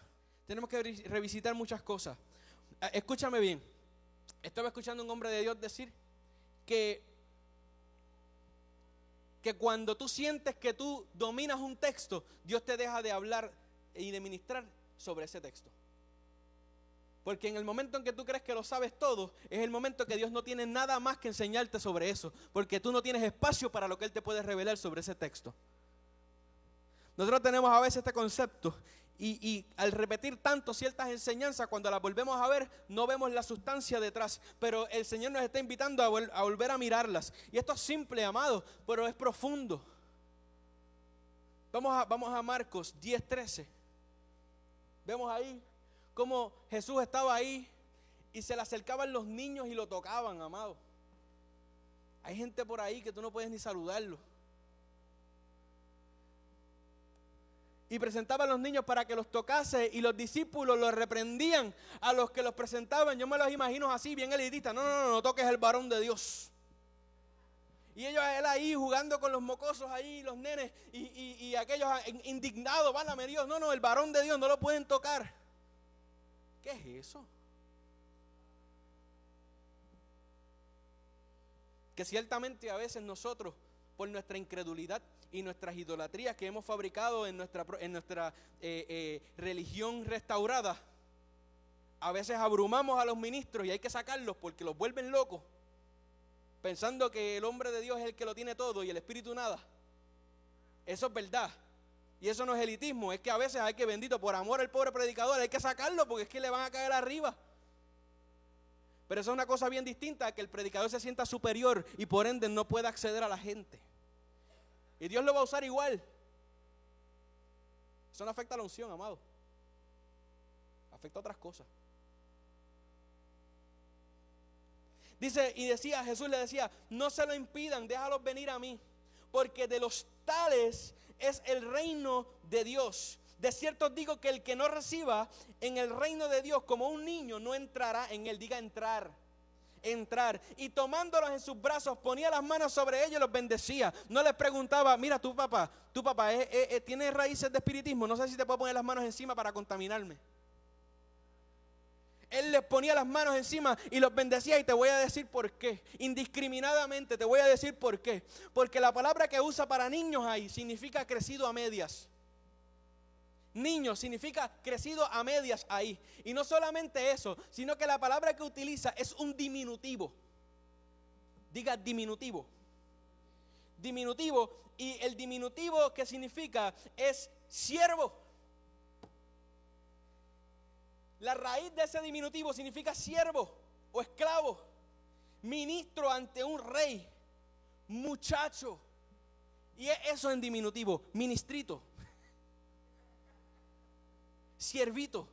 Tenemos que revisitar muchas cosas. Escúchame bien. Estaba escuchando a un hombre de Dios decir que cuando tú sientes que tú dominas un texto, Dios te deja de hablar y de ministrar sobre ese texto. Porque en el momento en que tú crees que lo sabes todo, es el momento que Dios no tiene nada más que enseñarte sobre eso. Porque tú no tienes espacio para lo que Él te puede revelar sobre ese texto. Nosotros tenemos a veces este concepto y al repetir tanto ciertas enseñanzas, cuando las volvemos a ver, no vemos la sustancia detrás. Pero el Señor nos está invitando a volver a mirarlas. Y esto es simple, amado, pero es profundo. Vamos a Marcos 10:13. Vemos ahí cómo Jesús estaba ahí y se le acercaban los niños y lo tocaban, amado. Hay gente por ahí que tú no puedes ni saludarlo. Y presentaban a los niños para que los tocase y los discípulos los reprendían a los que los presentaban. Yo me los imagino así, bien elitistas. No toques el varón de Dios. Y él ahí jugando con los mocosos ahí, los nenes y aquellos indignados, válame Dios. No, el varón de Dios no lo pueden tocar. ¿Qué es eso? Que ciertamente a veces nosotros, por nuestra incredulidad y nuestras idolatrías que hemos fabricado en nuestra religión restaurada, a veces abrumamos a los ministros y hay que sacarlos porque los vuelven locos, pensando que el hombre de Dios es el que lo tiene todo y el espíritu nada. Eso es verdad. Y eso no es elitismo, es que a veces hay que, bendito, por amor al pobre predicador, hay que sacarlo porque es que le van a caer arriba. Pero eso es una cosa bien distinta, que el predicador se sienta superior y por ende no pueda acceder a la gente. Y Dios lo va a usar igual. Eso no afecta a la unción, amado. Afecta a otras cosas. Dice, y decía, Jesús le decía, no se lo impidan, déjalos venir a mí, porque de los tales es el reino de Dios. De cierto os digo que el que no reciba en el reino de Dios como un niño, no entrará en él. Diga entrar. Y tomándolos en sus brazos, ponía las manos sobre ellos y los bendecía. No les preguntaba, mira, tu papá tiene raíces de espiritismo, no sé si te puedo poner las manos encima para contaminarme. Él les ponía las manos encima y los bendecía, y te voy a decir por qué. Indiscriminadamente te voy a decir por qué. Porque la palabra que usa para niños ahí significa crecido a medias. Niño significa crecido a medias ahí. Y no solamente eso, sino que la palabra que utiliza es un diminutivo. Diga diminutivo. Diminutivo, y el diminutivo que significa es siervo. La raíz de ese diminutivo significa siervo o esclavo, ministro ante un rey, muchacho. Y es eso en diminutivo, ministrito, siervito.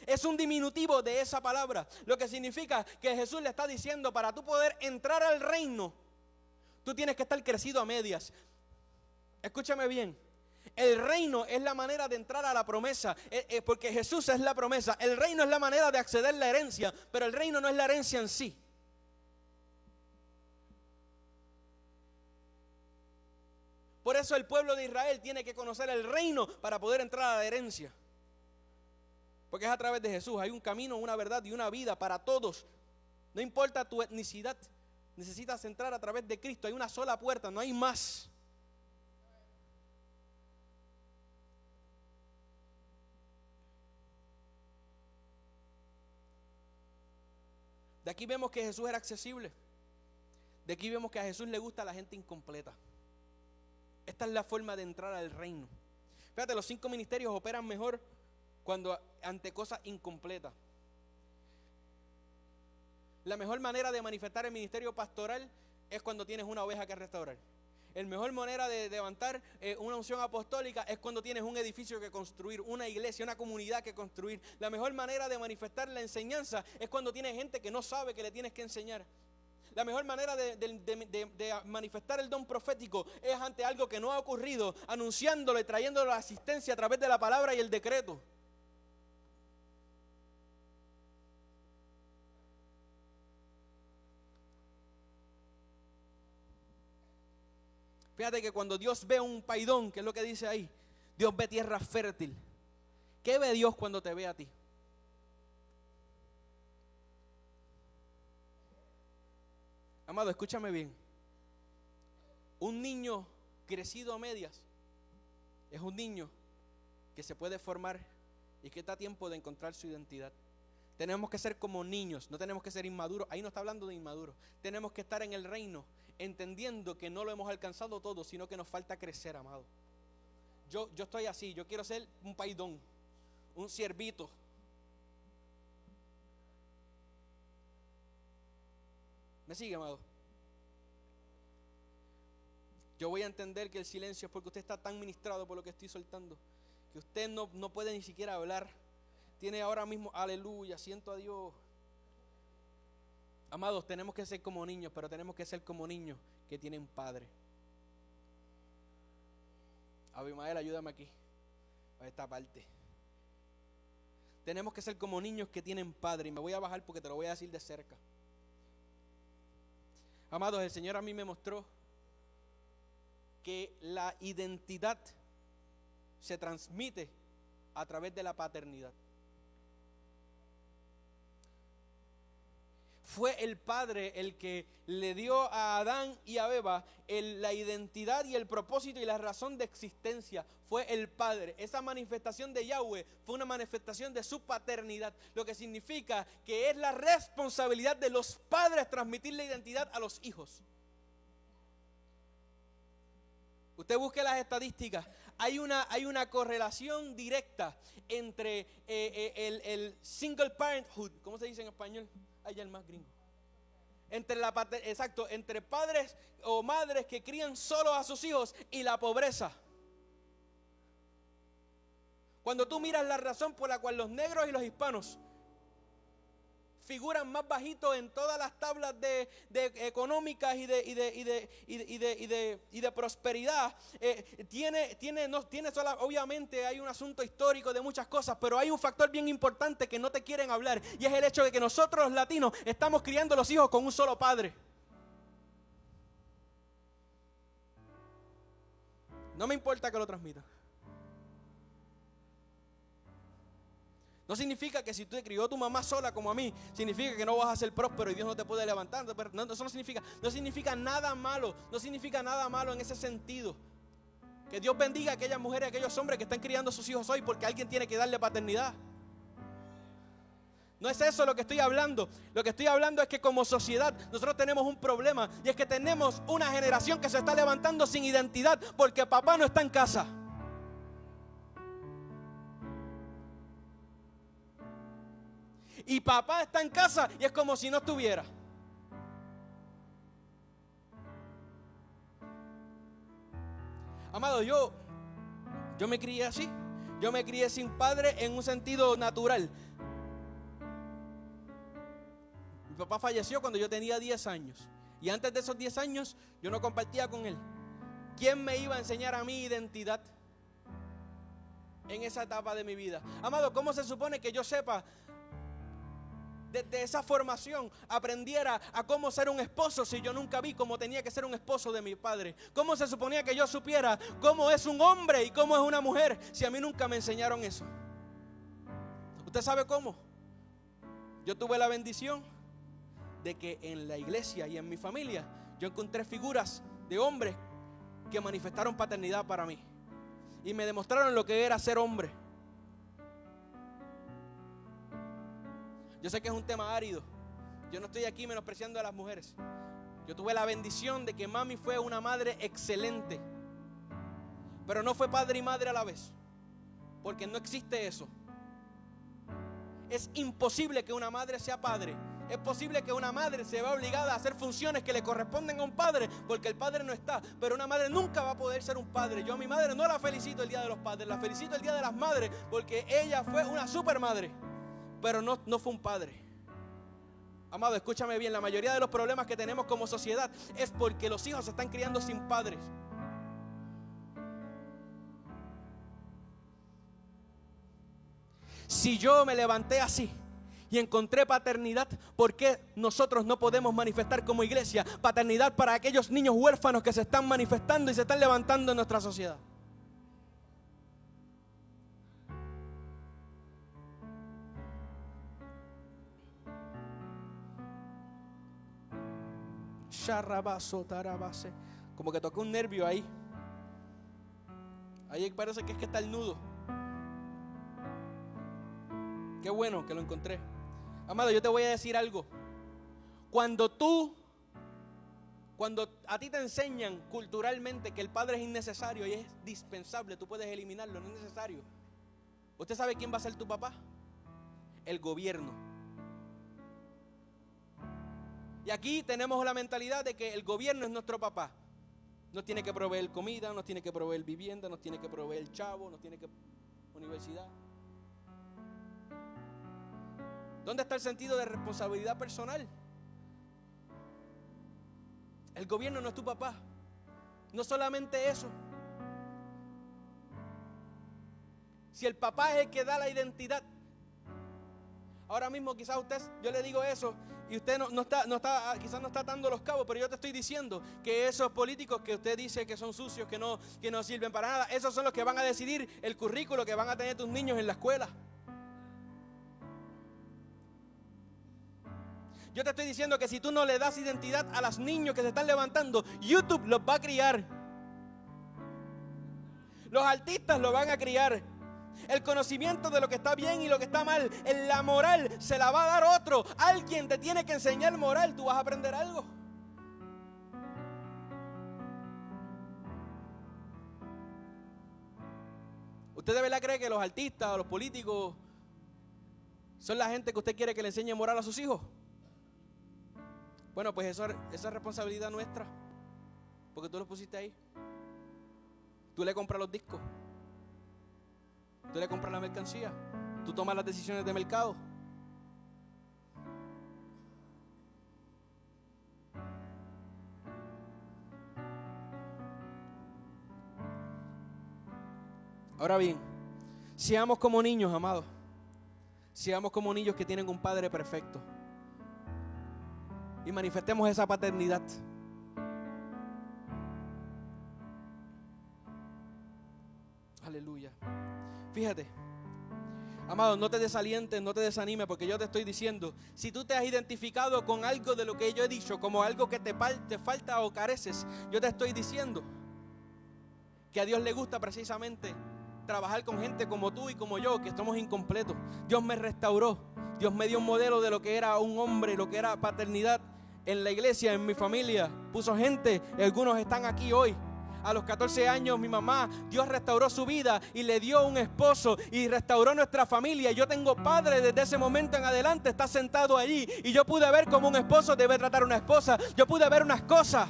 Es un diminutivo de esa palabra, lo que significa que Jesús le está diciendo, para tú poder entrar al reino, tú tienes que estar crecido a medias. Escúchame bien. El reino es la manera de entrar a la promesa, porque Jesús es la promesa. El reino es la manera de acceder a la herencia, pero el reino no es la herencia en sí. Por eso el pueblo de Israel tiene que conocer el reino para poder entrar a la herencia. Porque es a través de Jesús. Hay un camino, una verdad y una vida para todos. No importa tu etnicidad, necesitas entrar a través de Cristo. Hay una sola puerta, no hay más. De aquí vemos que Jesús era accesible. De aquí vemos que a Jesús le gusta a la gente incompleta. Esta es la forma de entrar al reino. Fíjate, los 5 ministerios operan mejor cuando ante cosas incompletas. La mejor manera de manifestar el ministerio pastoral es cuando tienes una oveja que restaurar. La mejor manera de levantar una unción apostólica es cuando tienes un edificio que construir, una iglesia, una comunidad que construir. La mejor manera de manifestar la enseñanza es cuando tienes gente que no sabe que le tienes que enseñar. La mejor manera de manifestar el don profético es ante algo que no ha ocurrido, anunciándolo y trayéndolo a la asistencia a través de la palabra y el decreto. Fíjate que cuando Dios ve un paidón, que es lo que dice ahí, Dios ve tierra fértil. ¿Qué ve Dios cuando te ve a ti? Amado, escúchame bien. Un niño crecido a medias es un niño que se puede formar y que está a tiempo de encontrar su identidad. Tenemos que ser como niños, no tenemos que ser inmaduros. Ahí no está hablando de inmaduros. Tenemos que estar en el reino, entendiendo que no lo hemos alcanzado todo, sino que nos falta crecer, amado. Yo estoy así, yo quiero ser un paidón, un siervito. ¿Me sigue, amado? Yo voy a entender que el silencio es porque usted está tan ministrado por lo que estoy soltando, que usted no puede ni siquiera hablar. Tiene ahora mismo, aleluya, siento a Dios. Amados, tenemos que ser como niños, pero tenemos que ser como niños que tienen padre. Abimael, ayúdame aquí, a esta parte. Tenemos que ser como niños que tienen padre, y me voy a bajar porque te lo voy a decir de cerca. Amados, el Señor a mí me mostró que la identidad se transmite a través de la paternidad. Fue el Padre el que le dio a Adán y a Eva la identidad y el propósito y la razón de existencia. Fue el Padre. Esa manifestación de Yahweh fue una manifestación de su paternidad, lo que significa que es la responsabilidad de los padres transmitir la identidad a los hijos. Usted busque las estadísticas. Hay una correlación directa entre el single parenthood, ¿cómo se dice en español? Allá el más gringo. Entre padres o madres que crían solo a sus hijos y la pobreza. Cuando tú miras la razón por la cual los negros y los hispanos figuran más bajitos en todas las tablas de económicas y de prosperidad, obviamente hay un asunto histórico de muchas cosas, pero hay un factor bien importante que no te quieren hablar, y es el hecho de que nosotros los latinos estamos criando los hijos con un solo padre. No me importa que lo transmita. No significa que si te crió tu mamá sola como a mí, significa que no vas a ser próspero y Dios no te puede levantar. Eso no significa nada malo. No significa nada malo en ese sentido. Que Dios bendiga a aquellas mujeres y a aquellos hombres que están criando a sus hijos hoy, porque alguien tiene que darle paternidad. No es eso lo que estoy hablando. Lo que estoy hablando es que como sociedad nosotros tenemos un problema, y es que tenemos una generación que se está levantando sin identidad porque papá no está en casa. Y papá está en casa y es como si no estuviera. Amado, yo me crié así. Yo me crié sin padre en un sentido natural. Mi papá falleció cuando yo tenía 10 años. Y antes de esos 10 años yo no compartía con él. ¿Quién me iba a enseñar a mí identidad en esa etapa de mi vida? Amado, ¿cómo se supone que yo sepa desde esa formación, aprendiera a cómo ser un esposo si yo nunca vi cómo tenía que ser un esposo de mi padre? ¿Cómo se suponía que yo supiera cómo es un hombre y cómo es una mujer si a mí nunca me enseñaron eso? ¿Usted sabe cómo? Yo tuve la bendición de que en la iglesia y en mi familia yo encontré figuras de hombres que manifestaron paternidad para mí y me demostraron lo que era ser hombre. Yo sé que es un tema árido. Yo no estoy aquí menospreciando a las mujeres. Yo tuve la bendición de que mami fue una madre excelente, pero no fue padre y madre a la vez, porque no existe eso. Es imposible que una madre sea padre. Es posible que una madre se vea obligada a hacer funciones que le corresponden a un padre porque el padre no está, pero una madre nunca va a poder ser un padre. Yo a mi madre no la felicito el Día de los Padres, la felicito el Día de las Madres, porque ella fue una super madre, pero no fue un padre. Amado, escúchame bien, la mayoría de los problemas que tenemos como sociedad es porque los hijos se están criando sin padres. Si yo me levanté así y encontré paternidad, ¿por qué nosotros no podemos manifestar como iglesia paternidad para aquellos niños huérfanos que se están manifestando y se están levantando en nuestra sociedad? Como que toqué un nervio ahí. Ahí parece que es que está el nudo. Qué bueno que lo encontré. Amado, yo te voy a decir algo. Cuando a ti te enseñan culturalmente que el padre es innecesario y es dispensable, tú puedes eliminarlo, no es necesario. ¿Usted sabe quién va a ser tu papá? El gobierno. Y aquí tenemos la mentalidad de que el gobierno es nuestro papá. Nos tiene que proveer comida, nos tiene que proveer vivienda, nos tiene que proveer chavo, nos tiene que universidad. ¿Dónde está el sentido de responsabilidad personal? El gobierno no es tu papá. No solamente eso. Si el papá es el que da la identidad. Ahora mismo quizás yo le digo eso y usted quizás no está atando los cabos, pero yo te estoy diciendo que esos políticos que usted dice que son sucios, que no sirven para nada, esos son los que van a decidir el currículo que van a tener tus niños en la escuela. Yo te estoy diciendo que si tú no le das identidad a los niños que se están levantando, YouTube los va a criar. Los artistas los van a criar. El conocimiento de lo que está bien y lo que está mal, la moral se la va a dar otro. Alguien te tiene que enseñar moral. ¿Tú vas a aprender algo? ¿Usted de verdad cree que los artistas o los políticos son la gente que usted quiere que le enseñe moral a sus hijos? Bueno, pues esa es responsabilidad nuestra, porque tú los pusiste ahí. Tú le compras los discos, tú le compras la mercancía, tú tomas las decisiones de mercado. Ahora bien, seamos como niños, amados. Seamos como niños que tienen un Padre perfecto. Y manifestemos esa paternidad. Aleluya. Fíjate, amado, no te desalientes, no te desanimes, porque yo te estoy diciendo, si tú te has identificado con algo de lo que yo he dicho, como algo que te falta o careces, yo te estoy diciendo que a Dios le gusta precisamente trabajar con gente como tú y como yo, que estamos incompletos. Dios me restauró, Dios me dio un modelo de lo que era un hombre, lo que era paternidad en la iglesia, en mi familia. Puso gente, y algunos están aquí hoy. A los 14 años mi mamá, Dios restauró su vida y le dio un esposo y restauró nuestra familia. Yo tengo padre desde ese momento en adelante, está sentado allí y yo pude ver cómo un esposo debe tratar a una esposa. Yo pude ver unas cosas.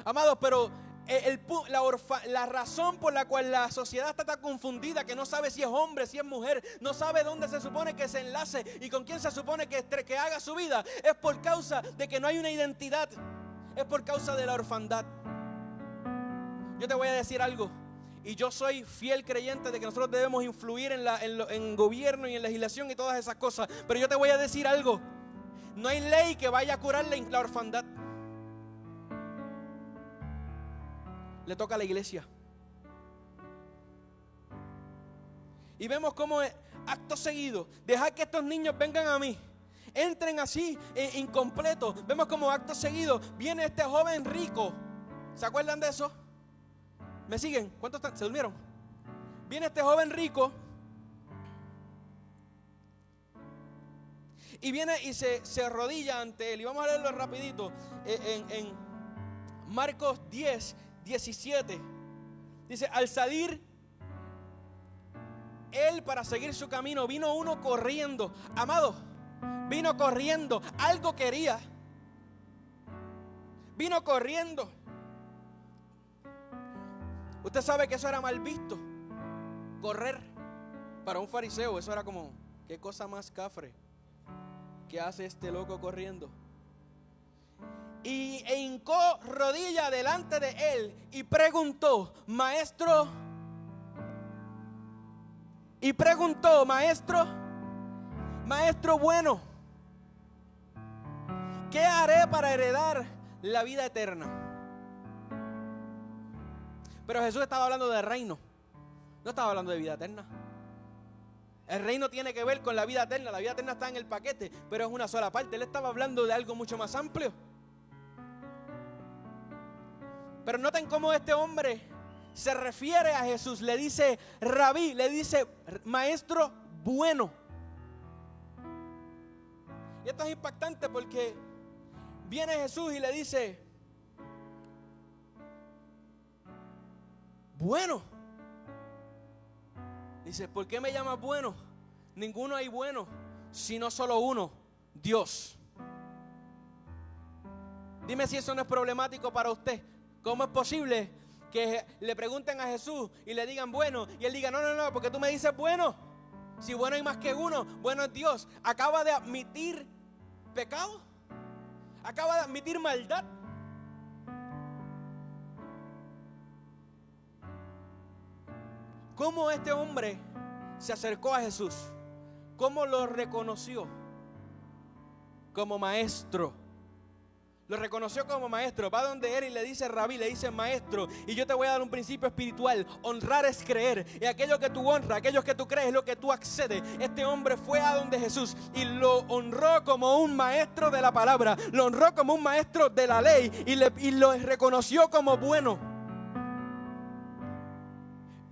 Amados, pero la razón por la cual la sociedad está tan confundida, que no sabe si es hombre, si es mujer, no sabe dónde se supone que se enlace y con quién se supone que haga su vida, es por causa de que no hay una identidad, es por causa de la orfandad. Yo te voy a decir algo, y yo soy fiel creyente de que nosotros debemos influir en gobierno y en legislación y todas esas cosas, pero yo te voy a decir algo, no hay ley que vaya a curar la orfandad. Le toca a la iglesia. Y vemos cómo acto seguido, dejar que estos niños vengan a mí, entren así incompletos. Vemos como acto seguido viene este joven rico. ¿Se acuerdan de eso? ¿Me siguen? ¿Cuántos están? ¿Se durmieron? Viene este joven rico y viene y se arrodilla ante él. Y vamos a leerlo rapidito en Marcos 10:17. Dice: al salir él para seguir su camino, vino uno corriendo. Amado, vino corriendo. Algo quería. Vino corriendo. Usted sabe que eso era mal visto. Correr. Para un fariseo eso era como, qué cosa más cafre. ¿Qué hace este loco corriendo? Y hincó rodilla delante de él y preguntó, maestro, maestro bueno, ¿qué haré para heredar la vida eterna? Pero Jesús estaba hablando de reino, no estaba hablando de vida eterna. El reino tiene que ver con la vida eterna. La vida eterna está en el paquete, pero es una sola parte. Él estaba hablando de algo mucho más amplio. Pero noten cómo este hombre se refiere a Jesús. Le dice rabí, le dice maestro bueno. Y esto es impactante porque viene Jesús y le dice bueno. Dice, ¿por qué me llamas bueno? Ninguno hay bueno, sino solo uno, Dios. Dime si eso no es problemático para usted. ¿Cómo es posible que le pregunten a Jesús y le digan bueno? Y él diga, no, porque tú me dices bueno. Si bueno hay más que uno, bueno es Dios. Acaba de admitir pecado. Acaba de admitir maldad. ¿Cómo este hombre se acercó a Jesús? ¿Cómo lo reconoció? Como maestro. Lo reconoció como maestro. Va donde él y le dice rabí, le dice maestro. Y yo te voy a dar un principio espiritual. Honrar es creer. Y aquello que tú honras, aquello que tú crees, es lo que tú accedes. Este hombre fue a donde Jesús y lo honró como un maestro de la palabra. Lo honró como un maestro de la ley. Y lo reconoció como bueno.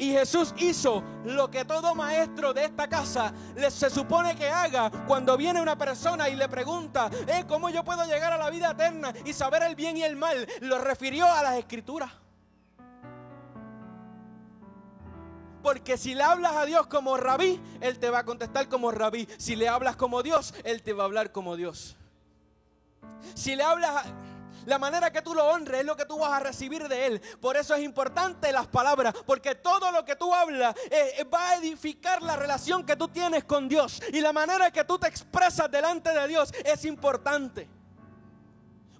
Y Jesús hizo lo que todo maestro de esta casa se supone que haga cuando viene una persona y le pregunta, ¿cómo yo puedo llegar a la vida eterna y saber el bien y el mal? Lo refirió a las Escrituras. Porque si le hablas a Dios como rabí, Él te va a contestar como rabí. Si le hablas como Dios, Él te va a hablar como Dios. Si le hablas la manera que tú lo honres es lo que tú vas a recibir de Él. Por eso es importante las palabras, porque todo lo que tú hablas va a edificar la relación que tú tienes con Dios. Y la manera que tú te expresas delante de Dios es importante.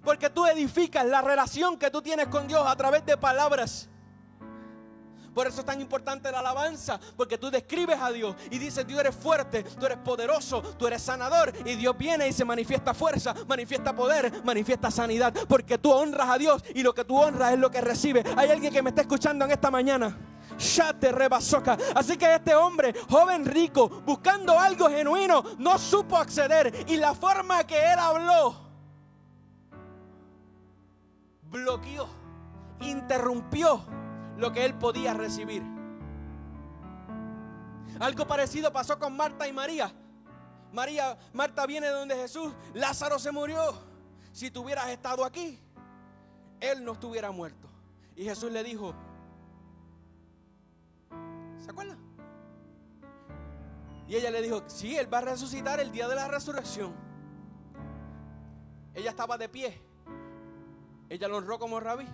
Porque tú edificas la relación que tú tienes con Dios a través de palabras. Por eso es tan importante la alabanza, porque tú describes a Dios y dices: Dios, eres fuerte, tú eres poderoso, tú eres sanador. Y Dios viene y se manifiesta fuerza, manifiesta poder, manifiesta sanidad, porque tú honras a Dios y lo que tú honras es lo que recibes. Hay alguien que me está escuchando en esta mañana. Shate rebasoca. Así que este hombre, joven rico, buscando algo genuino, no supo acceder. Y la forma que él habló bloqueó, interrumpió lo que él podía recibir. Algo parecido pasó con Marta y María. Marta viene donde Jesús: Lázaro se murió. Si tú hubieras estado aquí, él no estuviera muerto. Y Jesús le dijo, ¿se acuerda? Y ella le dijo: sí, él va a resucitar el día de la resurrección. Ella estaba de pie. Ella lo honró como rabí.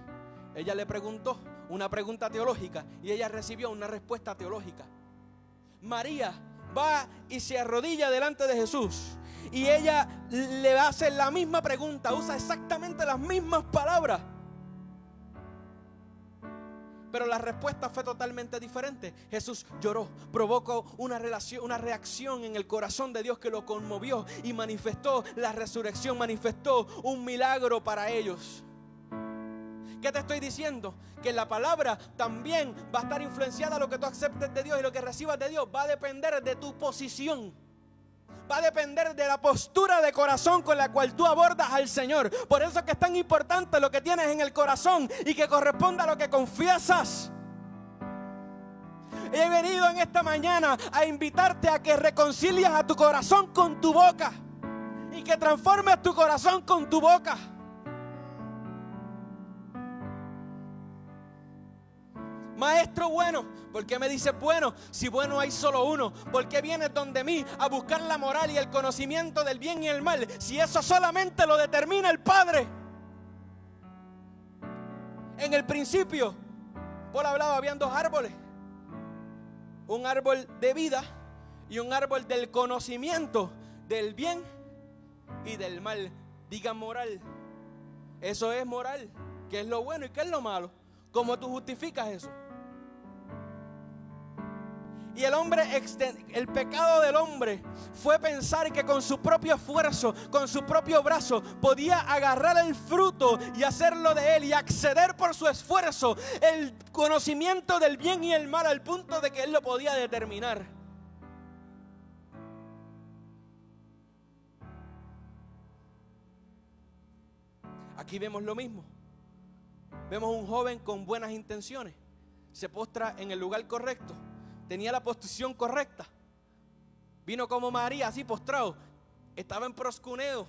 Ella le preguntó una pregunta teológica y ella recibió una respuesta teológica. María va y se arrodilla delante de Jesús y ella le hace la misma pregunta, usa exactamente las mismas palabras, pero la respuesta fue totalmente diferente. Jesús lloró, provocó una reacción en el corazón de Dios que lo conmovió y manifestó la resurrección, manifestó un milagro para ellos. ¿Qué te estoy diciendo? Que la palabra también va a estar influenciada a lo que tú aceptes de Dios, y lo que recibas de Dios va a depender de tu posición. Va a depender de la postura de corazón con la cual tú abordas al Señor. Por eso es que es tan importante lo que tienes en el corazón y que corresponda a lo que confiesas. He venido en esta mañana a invitarte a que reconcilies a tu corazón con tu boca y que transformes tu corazón con tu boca. Maestro bueno, ¿por qué me dices bueno? Si bueno hay solo uno. ¿Por qué vienes donde mí a buscar la moral y el conocimiento del bien y el mal, si eso solamente lo determina el Padre? En el principio, Paul hablaba, habían dos árboles: un árbol de vida y un árbol del conocimiento del bien y del mal. Diga moral. Eso es moral. ¿Qué es lo bueno y qué es lo malo? ¿Cómo tú justificas eso? Y el pecado del hombre fue pensar que con su propio esfuerzo, con su propio brazo, podía agarrar el fruto y hacerlo de él y acceder por su esfuerzo el conocimiento del bien y el mal, al punto de que él lo podía determinar. Aquí vemos lo mismo. Vemos un joven con buenas intenciones. Se postra en el lugar correcto. Tenía la posición correcta. Vino como María, así postrado. Estaba en proscuneo.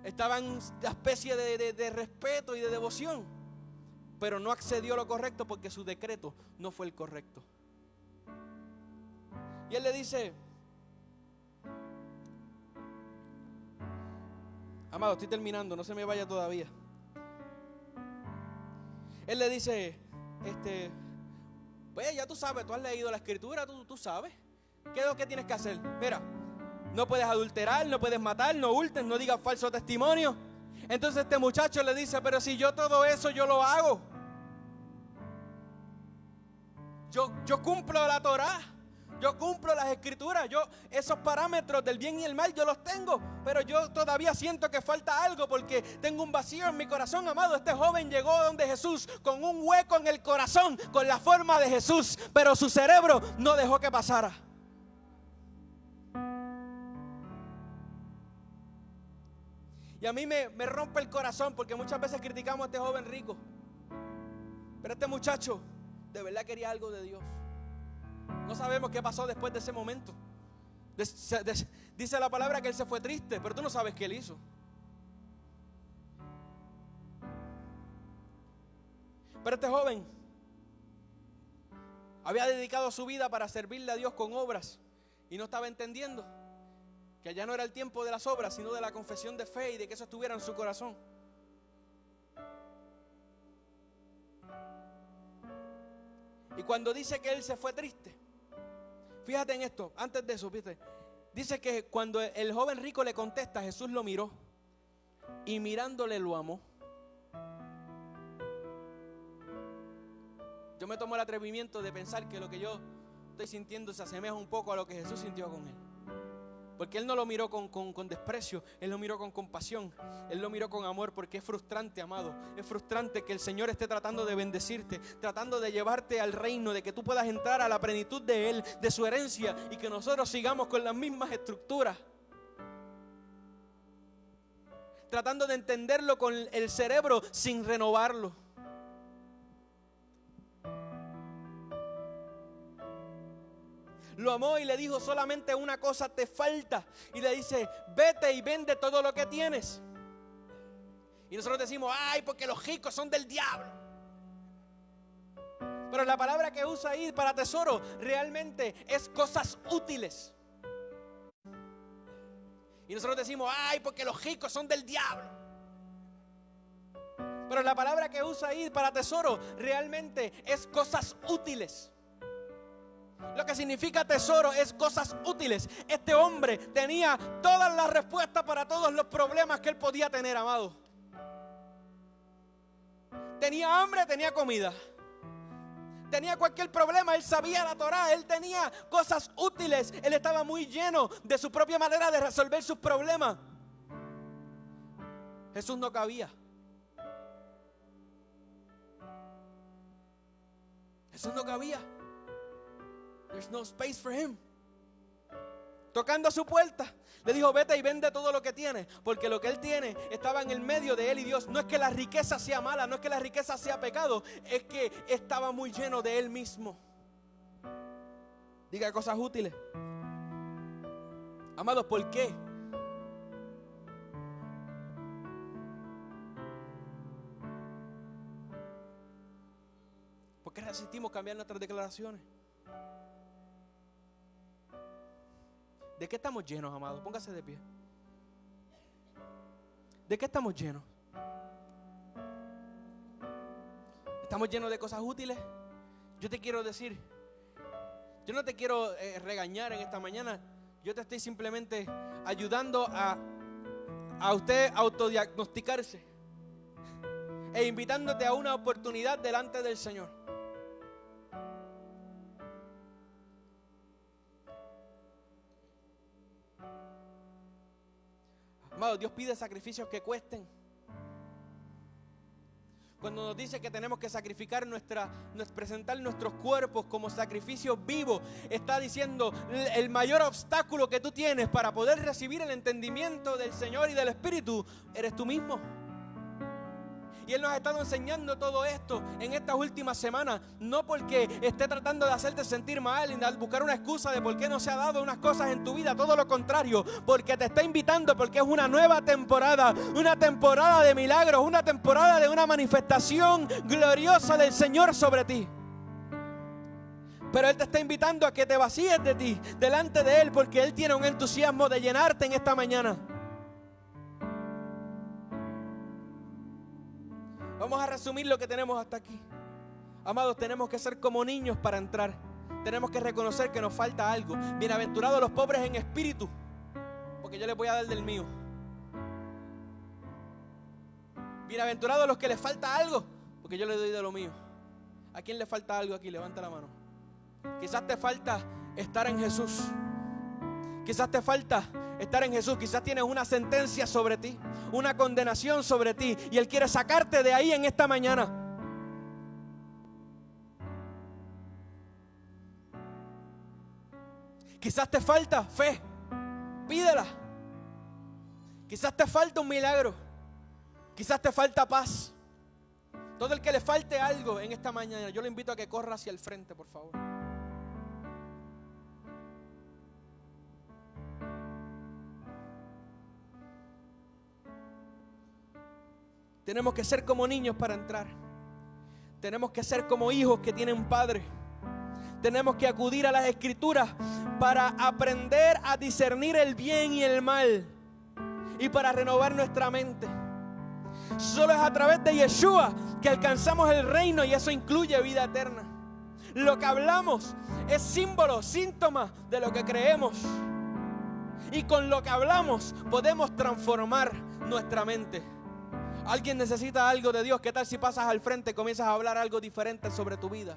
Estaba en una especie de respeto y de devoción. Pero no accedió a lo correcto porque su decreto no fue el correcto. Y él le dice: amado, estoy terminando, no se me vaya todavía. Él le dice, pues ya tú sabes, tú has leído la escritura, tú sabes. ¿Qué es lo que tienes que hacer? Mira, no puedes adulterar, no puedes matar, no hurtes, no digas falso testimonio. Entonces este muchacho le dice: pero si yo todo eso yo lo hago. Yo cumplo la Torá. Yo cumplo las escrituras, esos parámetros del bien y el mal yo los tengo, pero yo todavía siento que falta algo porque tengo un vacío en mi corazón. Amado, este joven llegó donde Jesús con un hueco en el corazón, con la forma de Jesús, pero su cerebro no dejó que pasara. Y a mí me rompe el corazón porque muchas veces criticamos a este joven rico, pero este muchacho de verdad quería algo de Dios. No sabemos qué pasó después de ese momento. Dice la palabra que él se fue triste, pero tú no sabes qué él hizo. Pero este joven había dedicado su vida para servirle a Dios con obras y no estaba entendiendo que ya no era el tiempo de las obras, sino de la confesión de fe y de que eso estuviera en su corazón. Y cuando dice que él se fue triste, fíjate en esto, antes de eso, ¿viste? Dice que cuando el joven rico le contesta, Jesús lo miró. y mirándole lo amó. Yo me tomo el atrevimiento de pensar que lo que yo estoy sintiendo se asemeja un poco a lo que Jesús sintió con él. Porque Él no lo miró con desprecio, Él lo miró con compasión, Él lo miró con amor, porque es frustrante, amado. Es frustrante que el Señor esté tratando de bendecirte, tratando de llevarte al reino, de que tú puedas entrar a la plenitud de Él, de su herencia, y que nosotros sigamos con las mismas estructuras. Tratando de entenderlo con el cerebro sin renovarlo. Lo amó y le dijo: solamente una cosa te falta. Y le dice: vete y vende todo lo que tienes. Y nosotros decimos: ay, porque los ricos son del diablo. Pero la palabra que usa ahí para tesoro realmente es cosas útiles. Y nosotros decimos: ay, porque los ricos son del diablo. Pero la palabra que usa ahí para tesoro realmente es cosas útiles. Lo que significa tesoro es cosas útiles. Este hombre tenía todas las respuestas para todos los problemas que él podía tener, amado. Tenía hambre, tenía comida. Tenía cualquier problema, él sabía la Torá, él tenía cosas útiles. Él estaba muy lleno de su propia manera de resolver sus problemas. Jesús no cabía. Jesús no cabía. There's no space for him. Tocando a su puerta, le dijo: vete y vende todo lo que tienes, porque lo que él tiene estaba en el medio de él y Dios. No es que la riqueza sea mala, no es que la riqueza sea pecado, es que estaba muy lleno de él mismo. Diga: cosas útiles. Amados, ¿por qué? ¿Por qué resistimos cambiar nuestras declaraciones? ¿De qué estamos llenos, amados? Póngase de pie. ¿De qué estamos llenos? ¿Estamos llenos de cosas útiles? Yo te quiero decir, yo no te quiero regañar en esta mañana. Yo te estoy simplemente ayudando a usted autodiagnosticarse e invitándote a una oportunidad delante del Señor. Amado, Dios pide sacrificios que cuesten. Cuando nos dice que tenemos que sacrificar presentar nuestros cuerpos como sacrificios vivos, está diciendo: el mayor obstáculo que tú tienes para poder recibir el entendimiento del Señor y del Espíritu eres tú mismo. Y Él nos ha estado enseñando todo esto en estas últimas semanas, no porque esté tratando de hacerte sentir mal y buscar una excusa de por qué no se ha dado unas cosas en tu vida, todo lo contrario, porque te está invitando, porque es una nueva temporada, una temporada de milagros, una temporada de una manifestación gloriosa del Señor sobre ti. Pero Él te está invitando a que te vacíes de ti, delante de Él, porque Él tiene un entusiasmo de llenarte en esta mañana. Vamos a resumir lo que tenemos hasta aquí. Amados, tenemos que ser como niños para entrar. Tenemos que reconocer que nos falta algo. Bienaventurados los pobres en espíritu, porque yo les voy a dar del mío. Bienaventurados los que les falta algo, porque yo les doy de lo mío. ¿A quién le falta algo aquí? Levanta la mano. Quizás te falta estar en Jesús. Quizás te falta estar en Jesús. Quizás tienes una sentencia sobre ti, una condenación sobre ti, y Él quiere sacarte de ahí en esta mañana. Quizás te falta fe, pídela. Quizás te falta un milagro, quizás te falta paz. Todo el que le falte algo en esta mañana, yo le invito a que corra hacia el frente, por favor. Tenemos que ser como niños para entrar. Tenemos que ser como hijos que tienen padre. Tenemos que acudir a las Escrituras para aprender a discernir el bien y el mal y para renovar nuestra mente. Solo es a través de Yeshua que alcanzamos el reino, y eso incluye vida eterna. Lo que hablamos es símbolo, síntoma de lo que creemos. Y con lo que hablamos podemos transformar nuestra mente. Alguien necesita algo de Dios. ¿Qué tal si pasas al frente y comienzas a hablar algo diferente sobre tu vida?